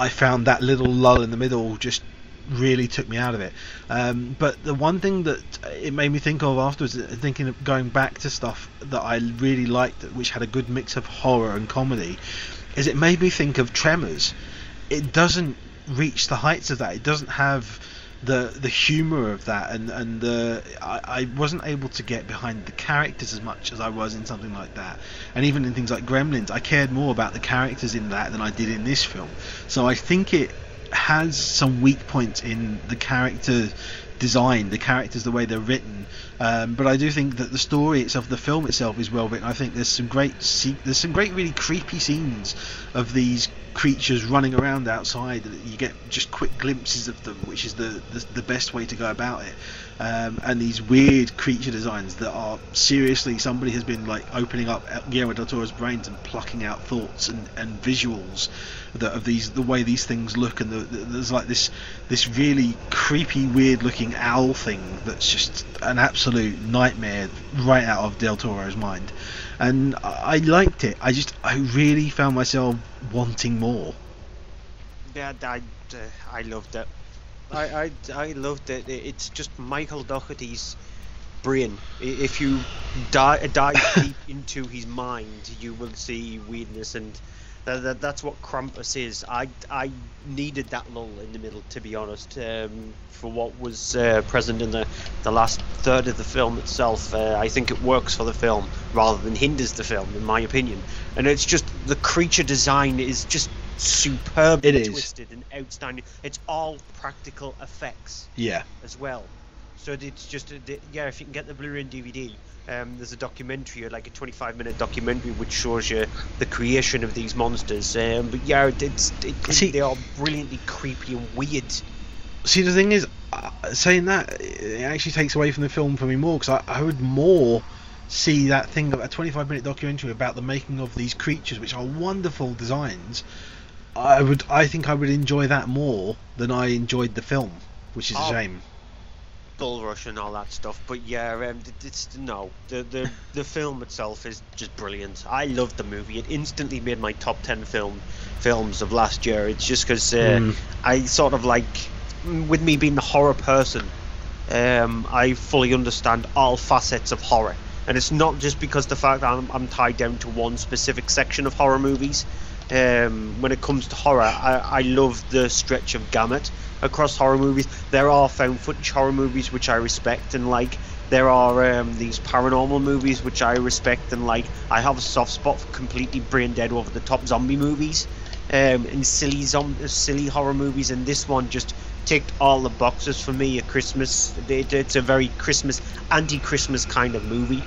found that little lull in the middle just really took me out of it. But the one thing that it made me think of afterwards, thinking of going back to stuff that I really liked, which had a good mix of horror and comedy, is it made me think of Tremors. It doesn't reach the heights of that. It doesn't have the humour of that, and I wasn't able to get behind the characters as much as I was in something like that. And even in things like Gremlins, I cared more about the characters in that than I did in this film. So I think it has some weak points in the character design, the characters, the way they're written, but I do think that the story itself, the film itself, is well written. I think there's some great really creepy scenes of these creatures running around outside. You get just quick glimpses of them, which is the best way to go about it. And these weird creature designs that are seriously, somebody has been like opening up Guillermo del Toro's brains and plucking out thoughts and visuals of the way these things look, and there's like this really creepy, weird looking owl thing that's just an absolute nightmare right out of del Toro's mind. And I liked it. I really found myself wanting more. Yeah, I loved it. I loved it. It's just Michael Dougherty's brain. If you dive deep into his mind, you will see weirdness, and that's what Krampus is. I needed that lull in the middle, to be honest, for what was present in the last third of the film itself. I think it works for the film rather than hinders the film, in my opinion. And it's just, the creature design is just superbly twisted and outstanding. It's all practical effects, as well. So it's just if you can get the Blu-ray and DVD, there's a documentary, like a 25-minute documentary, which shows you the creation of these monsters. But yeah, they are brilliantly creepy and weird. See, the thing is, saying that, it actually takes away from the film for me more, because I would more see that thing, a 25-minute documentary about the making of these creatures, which are wonderful designs. I think I would enjoy that more than I enjoyed the film, which is a shame. Bull Rush and all that stuff, but yeah, the film itself is just brilliant. I loved the movie. It instantly made my top 10 films of last year. It's just because I sort of like, with me being a horror person, I fully understand all facets of horror, and it's not just because the fact that I'm tied down to one specific section of horror movies. When it comes to horror, I love the stretch of gamut across horror movies. There are found footage horror movies which I respect and like. There are these paranormal movies which I respect and like. I have a soft spot for completely brain dead over the top zombie movies, and silly horror movies, and this one just ticked all the boxes for me at Christmas. It's a very Christmas, anti-Christmas kind of movie.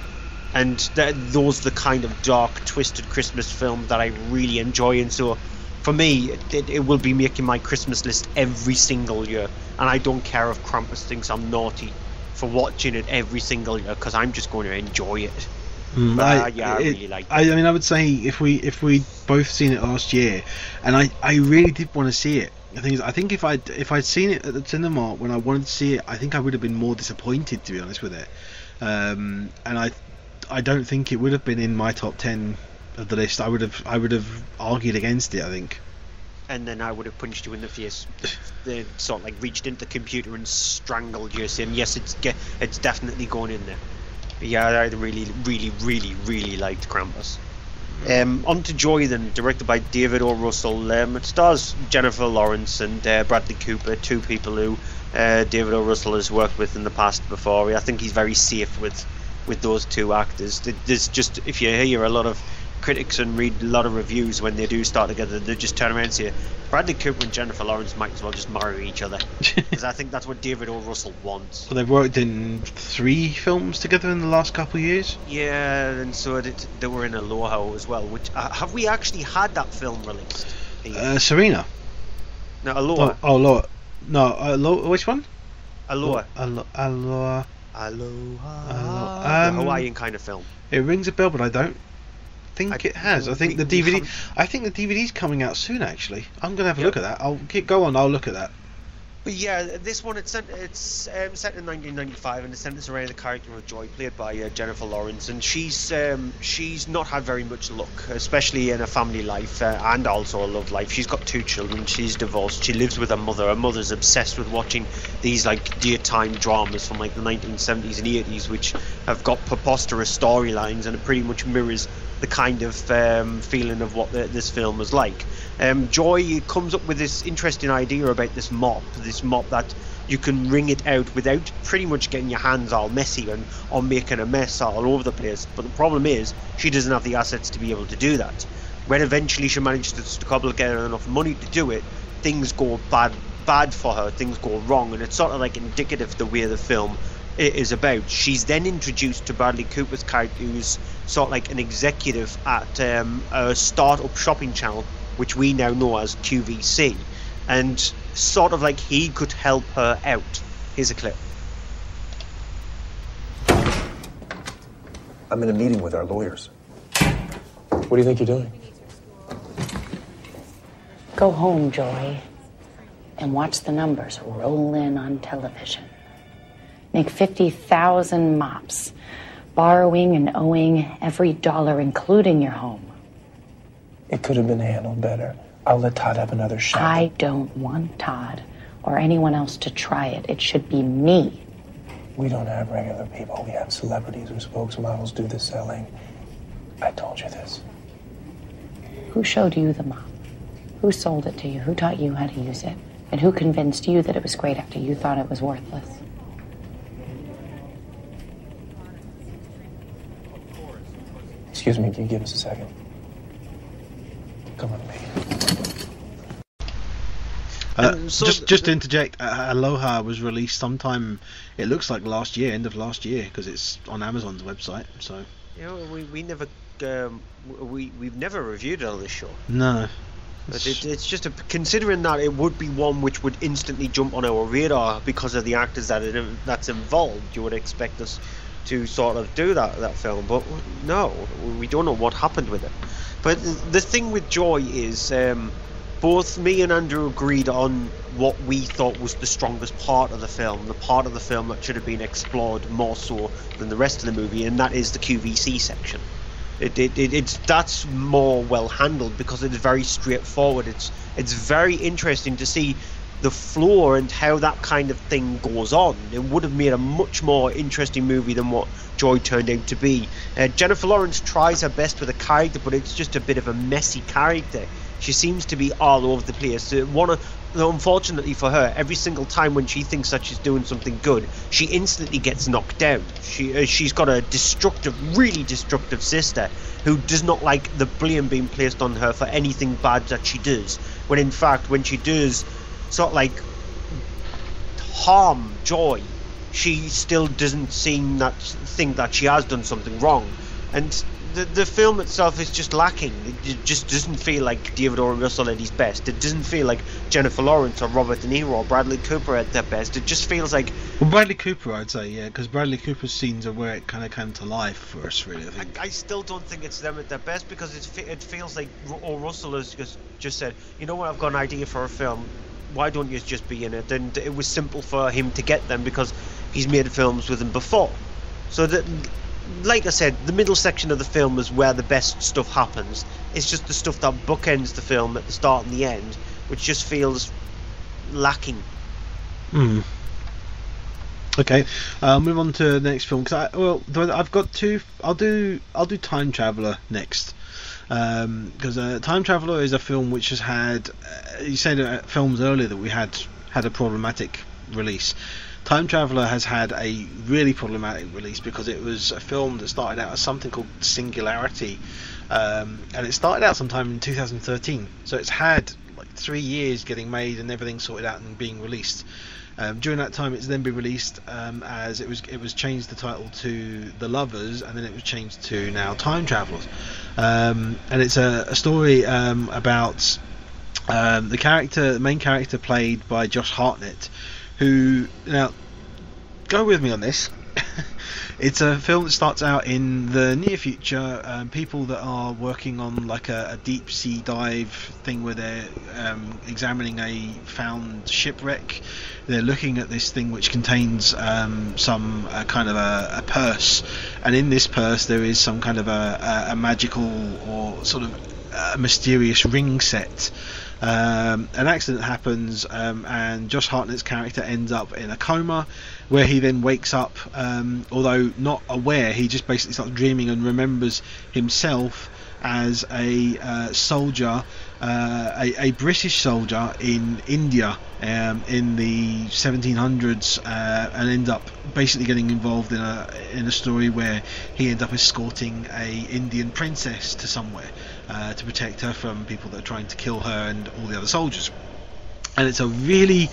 And those are the kind of dark, twisted Christmas films that I really enjoy. And so, for me, it will be making my Christmas list every single year. And I don't care if Krampus thinks I'm naughty for watching it every single year, because I'm just going to enjoy it. I really like it. I mean, I would say if we both seen it last year, and I really did want to see it. The thing is, I think if I'd seen it at the cinema when I wanted to see it, I think I would have been more disappointed, to be honest with it. And I don't think it would have been in my top 10 of the list. I would have argued against it, I think. And then I would have punched you in the face. They sort of like reached into the computer and strangled you, saying yes, it's definitely going in there. But yeah, I really, really, really, really liked Krampus. On to Joy then, directed by David O. Russell. It stars Jennifer Lawrence and Bradley Cooper, two people who David O. Russell has worked with in the past before. I think he's very safe with those two actors. There's just, if you hear a lot of critics and read a lot of reviews when they do start together, they just turn around and say Bradley Cooper and Jennifer Lawrence might as well just marry each other, because I think that's what David O. Russell wants. Well, they've worked in 3 films together in the last couple of years. Yeah, and so they were in Aloha as well, which have we actually had that film released? Serena. No, Aloha. Aloha. No, Aloha. Which one? Aloha. Aloha. The Hawaiian kind of film. It rings a bell, but I don't think it has. I think the DVD. I think the DVD's coming out soon. Actually, I'm gonna have a look at that. Go on. I'll look at that. But yeah, this one it's set in 1995, and it centers around the character of Joy, played by Jennifer Lawrence, and she's not had very much luck, especially in a family life and also a love life. She's got 2 children. She's divorced. She lives with her mother. Her mother's obsessed with watching these like daytime dramas from like the 1970s and 80s, which have got preposterous storylines, and it pretty much mirrors the kind of feeling of what this film was like. Joy comes up with this interesting idea about this mop that you can wring it out without pretty much getting your hands all messy and or making a mess all over the place. But the problem is she doesn't have the assets to be able to do that. When eventually she manages to cobble together enough money to do it, things go bad for her, things go wrong, and it's sort of like indicative of the way the film is about. She's then introduced to Bradley Cooper's character, who's sort of like an executive at a start-up shopping channel, which we now know as QVC, and sort of like he could help her out. Here's a clip. I'm in a meeting with our lawyers. What do you think you're doing? Go home, Joy, and watch the numbers roll in on television. Make 50,000 mops, borrowing and owing every dollar, including your home. It could have been handled better. I'll let Todd have another shot. I don't want Todd or anyone else to try it. It should be me. We don't have regular people. We have celebrities or spokesmodels do the selling. I told you this. Who showed you the mop? Who sold it to you? Who taught you how to use it? And who convinced you that it was great after you thought it was worthless? Excuse me, can you give us a second? Come on, baby. Just to interject, Aloha was released sometime, it looks like last year, end of last year, because it's on Amazon's website. So we never we've never reviewed it on this show. No. But it's just considering that it would be one which would instantly jump on our radar because of the actors that's involved. You would expect us to sort of do that film, but no, we don't know what happened with it. But the thing with Joy is both me and Andrew agreed on what we thought was the strongest part of the film, the part of the film that should have been explored more so than the rest of the movie, and that is the QVC section. That's more well handled because it's very straightforward. It's very interesting to see the floor and how that kind of thing goes on. It would have made a much more interesting movie than what Joy turned out to be. Jennifer Lawrence tries her best with a character, but it's just a bit of a messy character. She seems to be all over the place. Unfortunately for her, every single time when she thinks that she's doing something good, she instantly gets knocked down. She's got a really destructive sister who does not like the blame being placed on her for anything bad that she does. When in fact, when she does sort of like harm Joy, she still doesn't think that she has done something wrong. And the film itself is just lacking. It just doesn't feel like David O. Russell at his best. It doesn't feel like Jennifer Lawrence or Robert De Niro or Bradley Cooper at their best. It just feels like... Well, Bradley Cooper, I'd say, yeah, because Bradley Cooper's scenes are where it kind of came to life for us, really, I think. I still don't think it's them at their best because it feels like O. Russell has just said, you know what, I've got an idea for a film. Why don't you just be in it? And it was simple for him to get them because he's made films with them before. So that... Like I said, the middle section of the film is where the best stuff happens. It's just the stuff that bookends the film at the start and the end, which just feels lacking. Okay, move on to the next film. I've got two. I'll do Time Traveller next. Because Time Traveller is a film which has had. You said films earlier that we had a problematic release. Time Traveller has had a really problematic release because it was a film that started out as something called Singularity, and it started out sometime in 2013. So it's had like 3 years getting made and everything sorted out and being released. During that time, it's then been released as it was changed the title to The Lovers, and then it was changed to now Time Travellers. And it's a story about the main character played by Josh Hartnett, who, now, go with me on this. It's a film that starts out in the near future. People that are working on like a deep sea dive thing where they're examining a found shipwreck. They're looking at this thing which contains some kind of a purse, and in this purse there is some kind of a magical or sort of a mysterious ring set. An accident happens, and Josh Hartnett's character ends up in a coma, where he then wakes up, although not aware. He just basically starts dreaming and remembers himself as a soldier, a British soldier in India in the 1700s, and end up basically getting involved in a story where he ends up escorting a Indian princess to somewhere to protect her from people that are trying to kill her and all the other soldiers. And it's a really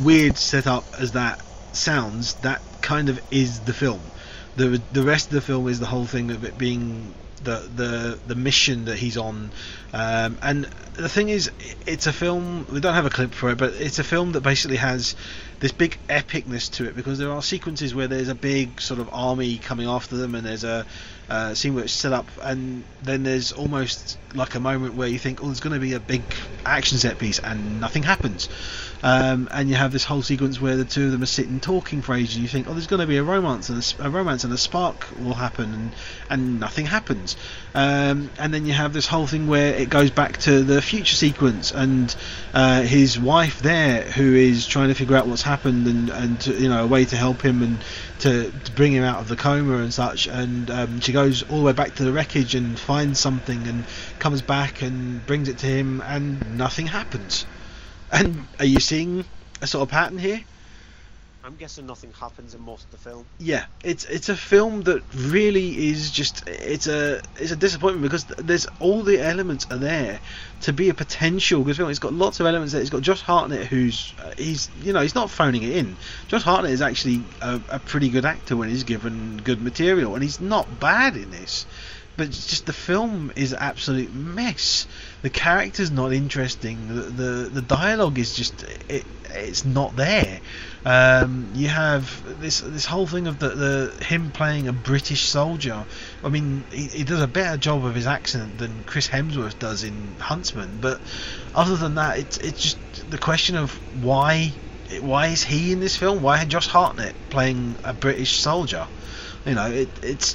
weird setup as that sounds. That kind of is the film. The rest of the film is the whole thing of it being the mission that he's on, and the thing is, it's a film, we don't have a clip for it, but it's a film that basically has this big epicness to it, because there are sequences where there's a big sort of army coming after them, and there's a scene where it's set up, and then there's almost like a moment where you think, oh, there's going to be a big action set piece, and nothing happens. And you have this whole sequence where the two of them are sitting talking for ages, and you think, oh, there's going to be a romance and a spark will happen, and nothing happens. And then you have this whole thing where it goes back to the future sequence, and his wife there, who is trying to figure out what's happened, and to, a way to help him and to bring him out of the coma and such, and she goes all the way back to the wreckage and finds something and comes back and brings it to him, and nothing happens. And are you seeing a sort of pattern here? I'm guessing nothing happens in most of the film. Yeah, it's a film that really is just it's a disappointment, because there's all the elements are there to be a potential good film. It's got lots of elements there. It's got Josh Hartnett, who's he's not phoning it in. Josh Hartnett is actually a pretty good actor when he's given good material, and he's not bad in this. But it's just the film is an absolute mess. The character's not interesting. The dialogue is just it's not there. You have this whole thing of the him playing a British soldier. I mean, he does a better job of his accent than Chris Hemsworth does in Huntsman. But other than that, it's just the question of why is he in this film? Why had Josh Hartnett playing a British soldier? It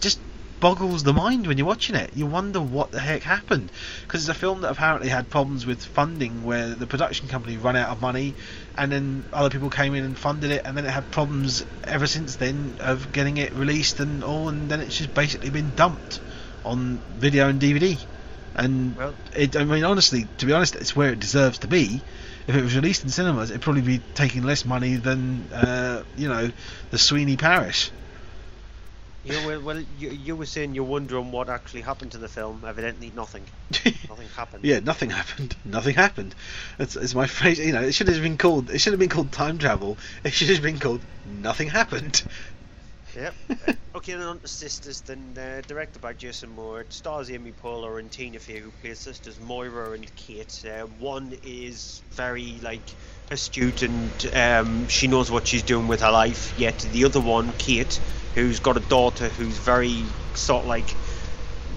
just boggles the mind when you're watching it. You wonder what the heck happened, because it's a film that apparently had problems with funding, where the production company ran out of money, and then other people came in and funded it, and then it had problems ever since then of getting it released and all, and then it's just basically been dumped on video and DVD. And honestly, to be honest, it's where it deserves to be. If it was released in cinemas, it'd probably be taking less money than the Sweeney Parish. Yeah, well, you were saying you're wondering what actually happened to the film. Evidently, nothing. Nothing happened. Yeah, nothing happened. Nothing happened. It's my phrase. It should have been called. It should have been called Time Travel. It should have been called Nothing Happened. Yep. Okay, then on to Sisters. Then directed by Jason Moore. It stars Amy Poehler and Tina Fey, who play sisters Moira and Kate. One is very astute and she knows what she's doing with her life. Yet the other one, Kate, who's got a daughter who's very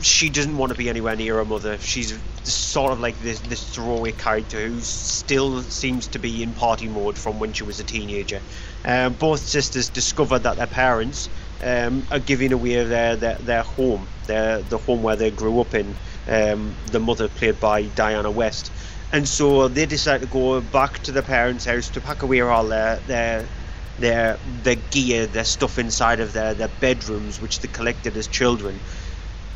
she doesn't want to be anywhere near her mother. She's sort of like this throwaway character who still seems to be in party mode from when she was a teenager. Both sisters discover that their parents are giving away their home, the home where they grew up in. The mother played by Diana West, and so they decide to go back to their parents' house to pack away all their gear, their stuff inside of their bedrooms, which they collected as children.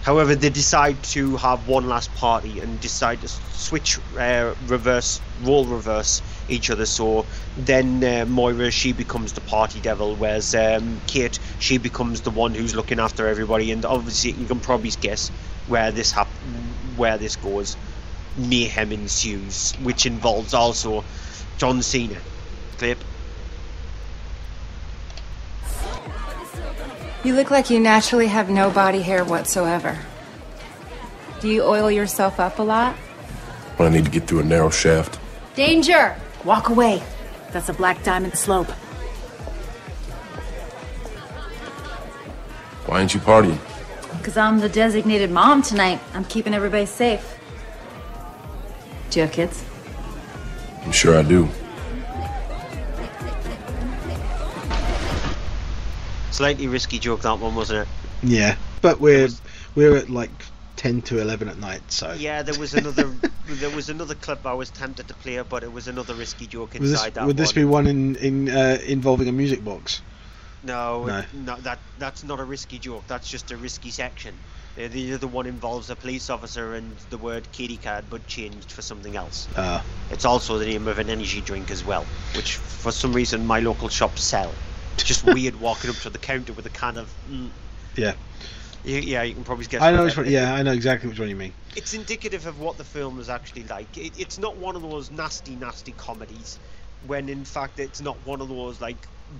However, they decide to have one last party and decide to switch, role reverse each other. So then Moira, she becomes the party devil, whereas Kate, she becomes the one who's looking after everybody. And obviously, you can probably guess where this goes. Mayhem ensues, which involves also John Cena. Clip. You look like you naturally have no body hair whatsoever. Do you oil yourself up a lot? When I need to get through a narrow shaft. Danger! Walk away. That's a black diamond slope. Why ain't you partying? Because I'm the designated mom tonight. I'm keeping everybody safe. Do you have kids? I'm sure I do. Slightly risky joke, that one, wasn't it? Yeah, but we're at like 10 to 11 at night, so... Yeah, there was another clip I was tempted to play, but it was another risky joke inside that one. Would this be one involving a music box? No. That's not a risky joke. That's just a risky section. The other one involves a police officer and the word kitty cat, but changed for something else. It's also the name of an energy drink as well, which for some reason my local shops sell. It's just weird walking up to the counter with a can of. Yeah. Yeah, you can probably guess. I know exactly which one you mean. It's indicative of what the film is actually like. It's not one of those nasty comedies, when in fact it's not one of those like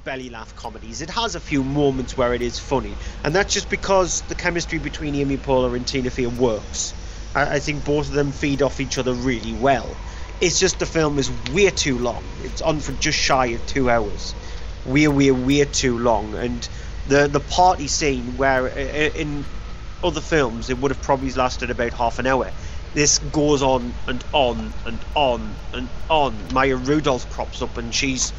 belly laugh comedies. It has a few moments where it is funny, and that's just because the chemistry between Amy Poehler and Tina Fey works. I think both of them feed off each other really well. It's just the film is way too long. It's on for just shy of 2 hours. Way too long. And the party scene, where in other films it would have probably lasted about half an hour, this goes on and on and on and on. Maya Rudolph crops up, and she's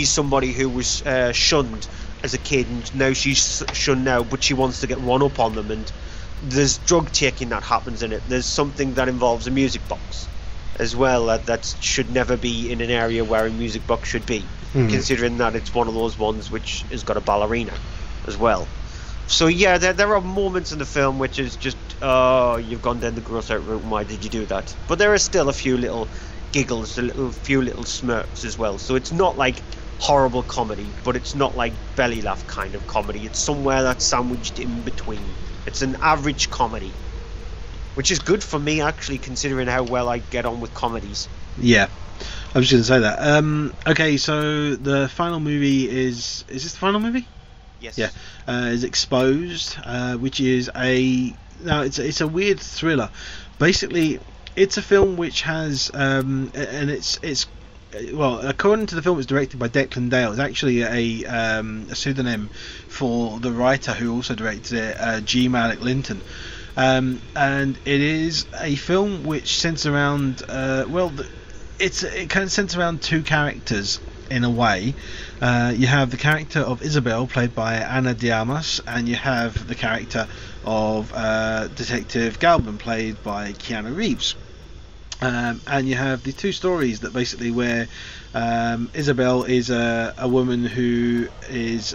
somebody who was shunned as a kid, and now she's shunned now, but she wants to get one up on them. And there's drug taking that happens in it. There's something that involves a music box as well that should never be in an area where a music box should be, considering that it's one of those ones which has got a ballerina as well. So yeah, there are moments in the film which is just, you've gone down the gross out route, and why did you do that? But there are still a few little giggles, few little smirks as well. So it's not like horrible comedy, but it's not like belly laugh kind of comedy. It's somewhere that's sandwiched in between. It's an average comedy, which is good for me actually, considering how well I get on with comedies. Yeah, I was just going to say that. Okay, so the final movie is this the final movie? Yes. Yeah, is Exposed, which is it's a weird thriller. Basically, it's a film which has and it's well, according to the film, it's directed by Declan Dale. It's actually a pseudonym for the writer who also directed it, G. Malik Linton. And it is a film which centers around it kind of centers around two characters in a way. You have the character of Isabel, played by Ana de Armas, and you have the character of Detective Galvin, played by Keanu Reeves. And you have the two stories that basically where Isabel is a woman who is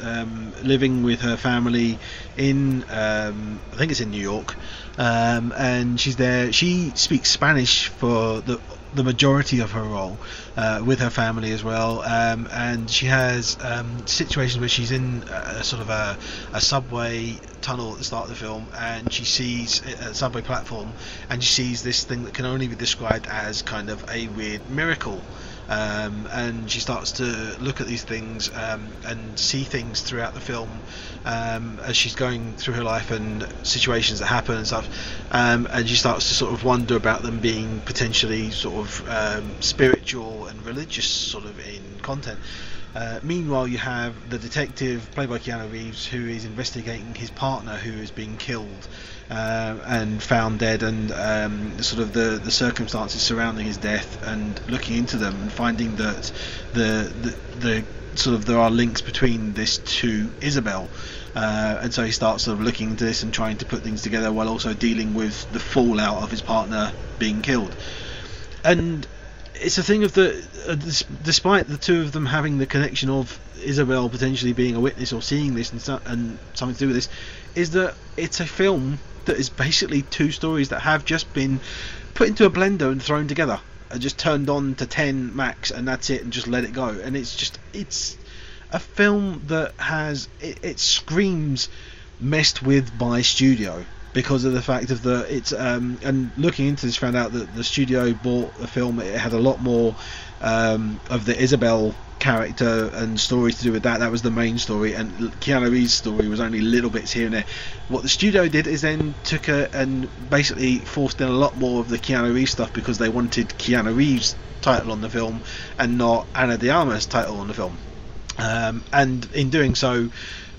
living with her family in I think it's in New York, and she's there. She speaks Spanish for the majority of her role with her family as well, and she has situations where she's in a sort of a subway tunnel at the start of the film, and she sees a subway platform, and she sees this thing that can only be described as kind of a weird miracle. And she starts to look at these things and see things throughout the film as she's going through her life and situations that happen and stuff, and she starts to sort of wonder about them being potentially sort of spiritual and religious sort of in content. Meanwhile, you have the detective played by Keanu Reeves, who is investigating his partner who is being killed and found dead, and sort of the circumstances surrounding his death, and looking into them and finding that the sort of there are links between this to Isabel, and so he starts sort of looking into this and trying to put things together while also dealing with the fallout of his partner being killed. And it's a thing of despite the two of them having the connection of Isabel potentially being a witness or seeing this and something to do with this, is that it's a film that is basically two stories that have just been put into a blender and thrown together and just turned on to 10 max, and that's it, and just let it go. And it's a film that has it screams messed with by studio, because of the fact of it's and looking into this, found out that the studio bought the film. It had a lot more of the Isabel character and stories to do with that. That was the main story, and Keanu Reeves' story was only little bits here and there. What the studio did is then took and basically forced in a lot more of the Keanu Reeves stuff, because they wanted Keanu Reeves' title on the film and not Ana de Armas' title on the film, and in doing so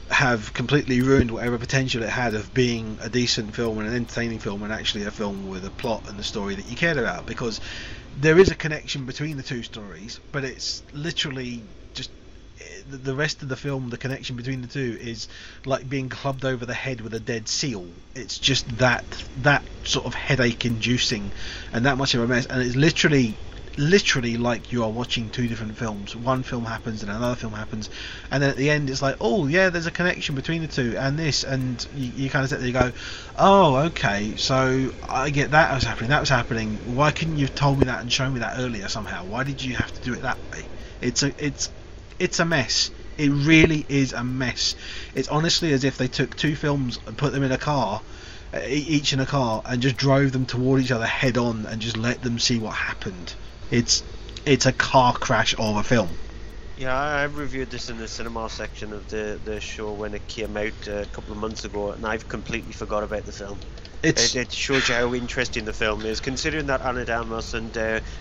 have completely ruined whatever potential it had of being a decent film and an entertaining film, and actually a film with a plot and a story that you cared about, because there is a connection between the two stories, but it's literally just the rest of the film, the connection between the two is like being clubbed over the head with a dead seal. It's just that sort of headache inducing and that much of a mess, and it's literally like you are watching two different films. One film happens and another film happens, and then at the end it's like, oh yeah, there's a connection between the two, and this, and you kind of sit there, you go, oh okay, so I get that was happening, why couldn't you have told me that and shown me that earlier somehow? Why did you have to do it that way? It's a mess. It really is a mess. It's honestly as if they took two films and put them in a car, each in a car, and just drove them toward each other head on and just let them see what happened. It's a car crash of a film. Yeah, I reviewed this in the cinema section of the show when it came out a couple of months ago, and I've completely forgot about the film. It shows you how interesting the film is, considering that Ana de Armas and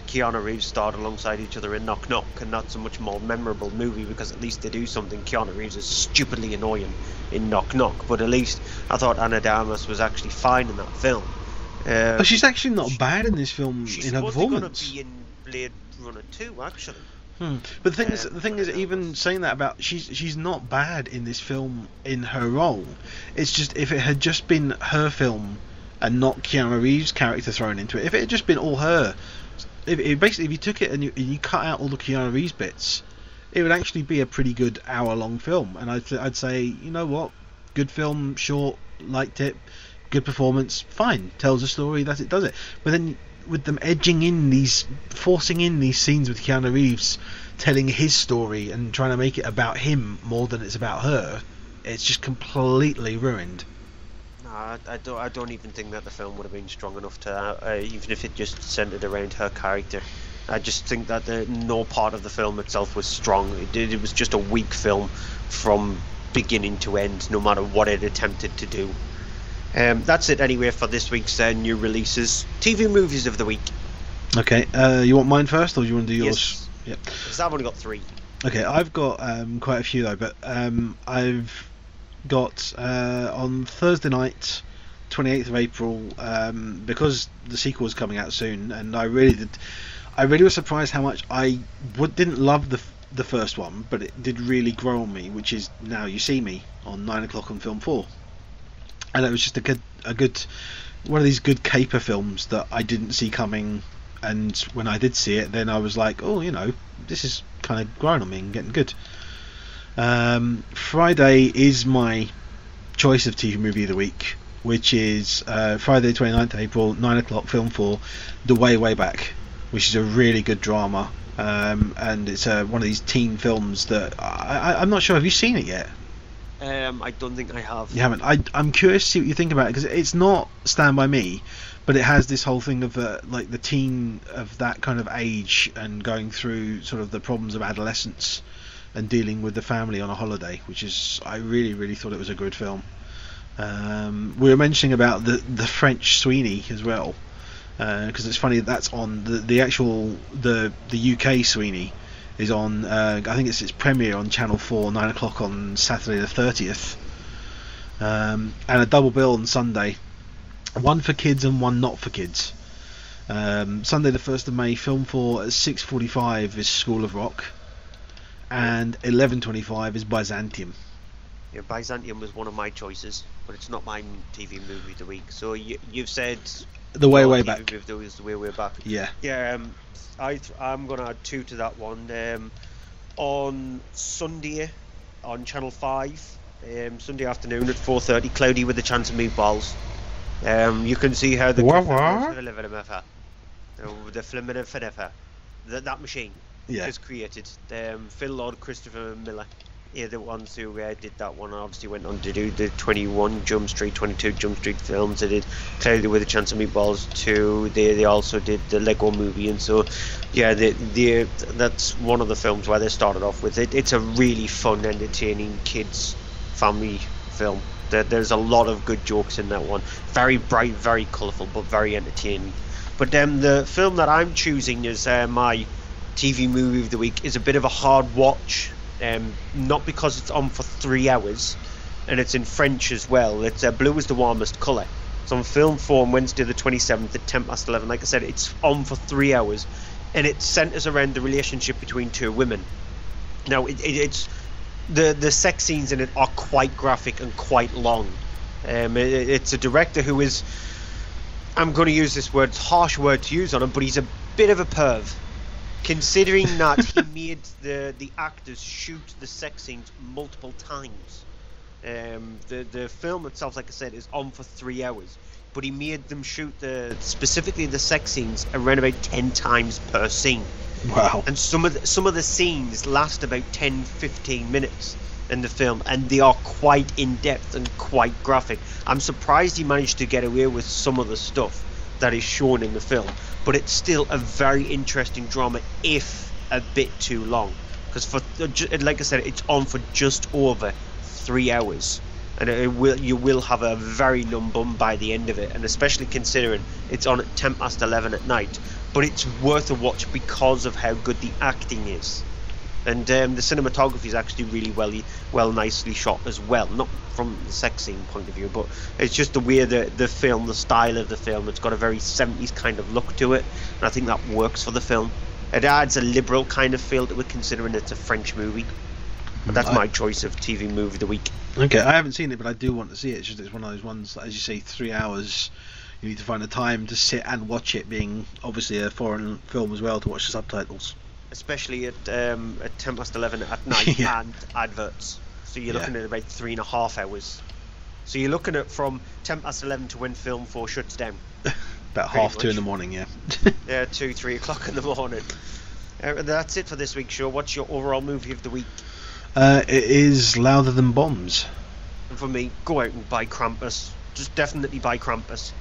Keanu Reeves starred alongside each other in Knock Knock, and not so much more memorable movie because at least they do something. Keanu Reeves is stupidly annoying in Knock Knock, but at least I thought Ana de Armas was actually fine in that film. But she's actually not bad in this film in her performance. She's going to be in Blade Runner 2, actually. But the thing is, even saying that about she's not bad in this film in her role. It's just if it had just been her film and not Keanu Reeves' character thrown into it, if it had just been all her, if you took it and you cut out all the Keanu Reeves bits, it would actually be a pretty good hour-long film. And I'd say, you know what, good film, short, liked it, good performance, fine, tells a story, does it. But then with them forcing in these scenes with Keanu Reeves telling his story and trying to make it about him more than it's about her, it's just completely ruined. No, I don't even think that the film would have been strong enough to, even if it just centered around her character. I just think that no part of the film itself was strong. It was just a weak film from beginning to end, no matter what it attempted to do. That's it anyway for this week's new releases. TV movies of the week. Okay, you want mine first, or do you want to do yours? Yes. Yep. Because I've only got 3. Okay, I've got quite a few though, but I've got on Thursday night, 28th of April, because the sequel is coming out soon, and I really was surprised how much I didn't love the first one, but it did really grow on me, which is Now You See Me on 9 o'clock on Film 4. And it was just a good one of these good caper films that I didn't see coming, and when I did see it, then I was like, oh, this is kind of growing on me and getting good. Friday is my choice of TV movie of the week, which is Friday 29th of April, 9 o'clock, Film 4, The Way Back, which is a really good drama, and it's one of these teen films that I'm not sure, have you seen it yet? I don't think I have. You haven't? I'm curious to see what you think about it, because it's not Stand By Me, but it has this whole thing of like the teen of that kind of age and going through sort of the problems of adolescence and dealing with the family on a holiday, which is, I really, really thought it was a good film. We were mentioning about the French Sweeney as well, because it's funny that's on the actual the UK Sweeney is on, I think it's its premiere on Channel 4, 9 o'clock on Saturday the 30th, and a double bill on Sunday, one for kids and one not for kids. Sunday the 1st of May, Film 4 at 6:45 is School of Rock, and 11:25 is Byzantium. Yeah, Byzantium was one of my choices, but it's not my TV movie of the week. So you've said The Way Back. The Way Back. Yeah. Yeah. I'm gonna add 2 to that one. On Sunday on Channel 5, Sunday afternoon at 4:30, Cloudy with a Chance of Meatballs. You can see how the that machine is created. Phil Lord, Christopher Miller, the ones who did that one, obviously went on to do the 21 Jump Street, 22 Jump Street films. They did Cloudy with a Chance of Meatballs 2. They also did the Lego Movie, and so that's one of the films where they started off with it. It's a really fun, entertaining kids family film. There's a lot of good jokes in that one. Very bright, very colourful, but very entertaining. But the film that I'm choosing as my TV movie of the week is a bit of a hard watch. Not because it's on for 3 hours, and it's in French as well. It's Blue is the Warmest Colour. It's on Film 4 on Wednesday the 27th at 11:10. Like I said, it's on for 3 hours, and it centres around the relationship between two women. Now, it's the sex scenes in it are quite graphic and quite long. It's a director who is, I'm going to use this word, it's a harsh word to use on him, but he's a bit of a perv. Considering that he made the actors shoot the sex scenes multiple times. The film itself, like I said, is on for 3 hours, but he made them shoot specifically the sex scenes around about 10 times per scene. Wow. And some of the scenes last about 10-15 minutes in the film, and they are quite in-depth and quite graphic. I'm surprised he managed to get away with some of the stuff that is shown in the film, but it's still a very interesting drama, if a bit too long, because like I said, it's on for just over 3 hours, and you will have a very numb bum by the end of it, and especially considering it's on at 11:10 at night. But it's worth a watch because of how good the acting is, and the cinematography is actually really well nicely shot as well. Not from the sex scene point of view, but it's just the way the film, the style of the film. It's got a very 70s kind of look to it, and I think that works for the film. It adds a liberal kind of feel to it, considering it's a French movie. But that's my choice of TV movie of the week. Okay, I haven't seen it, but I do want to see it. It's just it's one of those ones that, as you say, 3 hours. You need to find the time to sit and watch it, being obviously a foreign film as well, to watch the subtitles. Especially at 11:10 at night Yeah. and adverts. So you're looking at about 3.5 hours. So you're looking at from 11:10 to when Film 4 shuts down. About Pretty 2:30 much. in the morning, yeah. Yeah, 3 o'clock in the morning. That's it for this week's show. What's your overall movie of the week? It is Louder Than Bombs. And for me, go out and buy Krampus. Just definitely buy Krampus.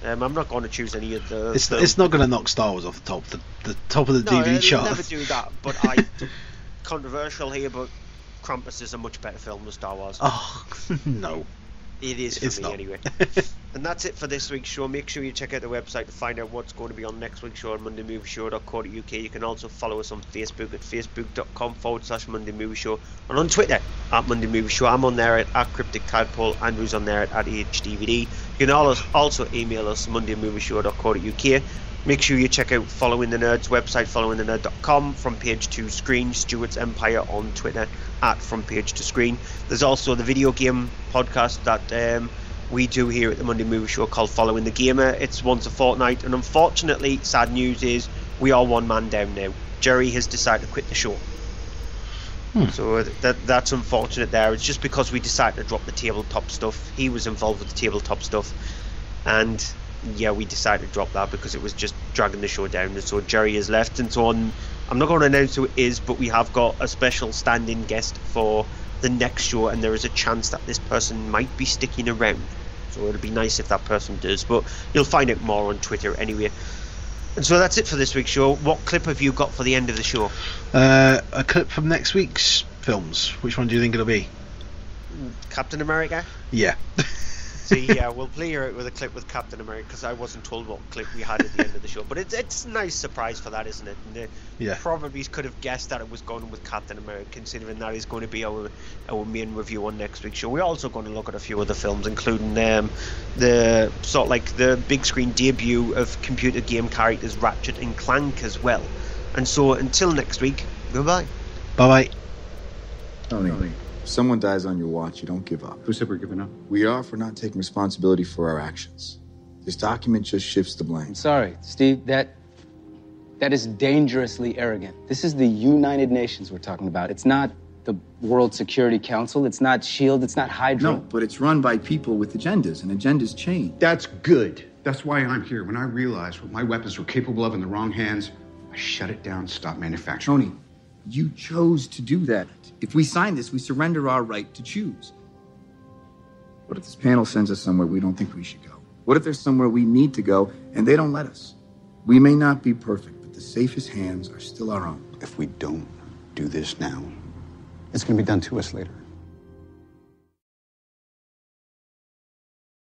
I'm not going to choose any of the... It's not going to knock Star Wars off the top. The top of the DVD chart. No, never do that. But controversial here, but Krampus is a much better film than Star Wars. Oh, no. It is for It's me not. anyway. And that's it for this week's show. Make sure you check out the website to find out what's going to be on next week's show on mondaymovieshow.co.uk. You can also follow us on Facebook at facebook.com/mondaymovieshow, and on Twitter at Monday Movie Show. I'm on there at Cryptic Tadpole. Andrew's on there at AHDVD. You can also email us mondaymovieshow.co.uk. Make sure you check out Following the Nerd's website, followingthenerd.com, From Page to Screen, Stuart's Empire on Twitter at From Page to Screen. There's also the video game podcast that we do here at the Monday Movie Show called Following the Gamer. It's once a fortnight, and unfortunately, sad news is we are one man down now. Jerry has decided to quit the show. So that's unfortunate there. It's just because we decided to drop the tabletop stuff. He was involved with the tabletop stuff, and yeah, we decided to drop that because it was just dragging the show down. And so Jerry has left, and so on. I'm not going to announce who it is, but we have got a special stand-in guest for the next show, and there is a chance that this person might be sticking around. So it'll be nice if that person does, but you'll find out more on Twitter anyway. And so that's it for this week's show. What clip have you got for the end of the show? A clip from next week's films. Which one do you think it'll be? Captain America? Yeah. See, yeah, we'll play her out with a clip with Captain America, because I wasn't told what clip we had at the end of the show. But it's a nice surprise for that, isn't it? And Yeah. probably could have guessed that it was going with Captain America, considering that is going to be our main review on next week's show. We're also going to look at a few other films, including the sort of like the big screen debut of computer game characters Ratchet and Clank as well. And so until next week, goodbye. Bye-bye. Tony, if someone dies on your watch, you don't give up. Who said we're giving up? We are for not taking responsibility for our actions. This document just shifts the blame. I'm sorry, Steve, that is dangerously arrogant. This is the United Nations we're talking about. It's not the World Security Council. It's not SHIELD. It's not Hydra. No, but it's run by people with agendas, and agendas change. That's good. That's why I'm here. When I realized what my weapons were capable of in the wrong hands, I shut it down, stopped manufacturing. Tony, you chose to do that. If we sign this, we surrender our right to choose. What if this panel sends us somewhere we don't think we should go? What if there's somewhere we need to go and they don't let us? We may not be perfect, but the safest hands are still our own. If we don't do this now, it's going to be done to us later.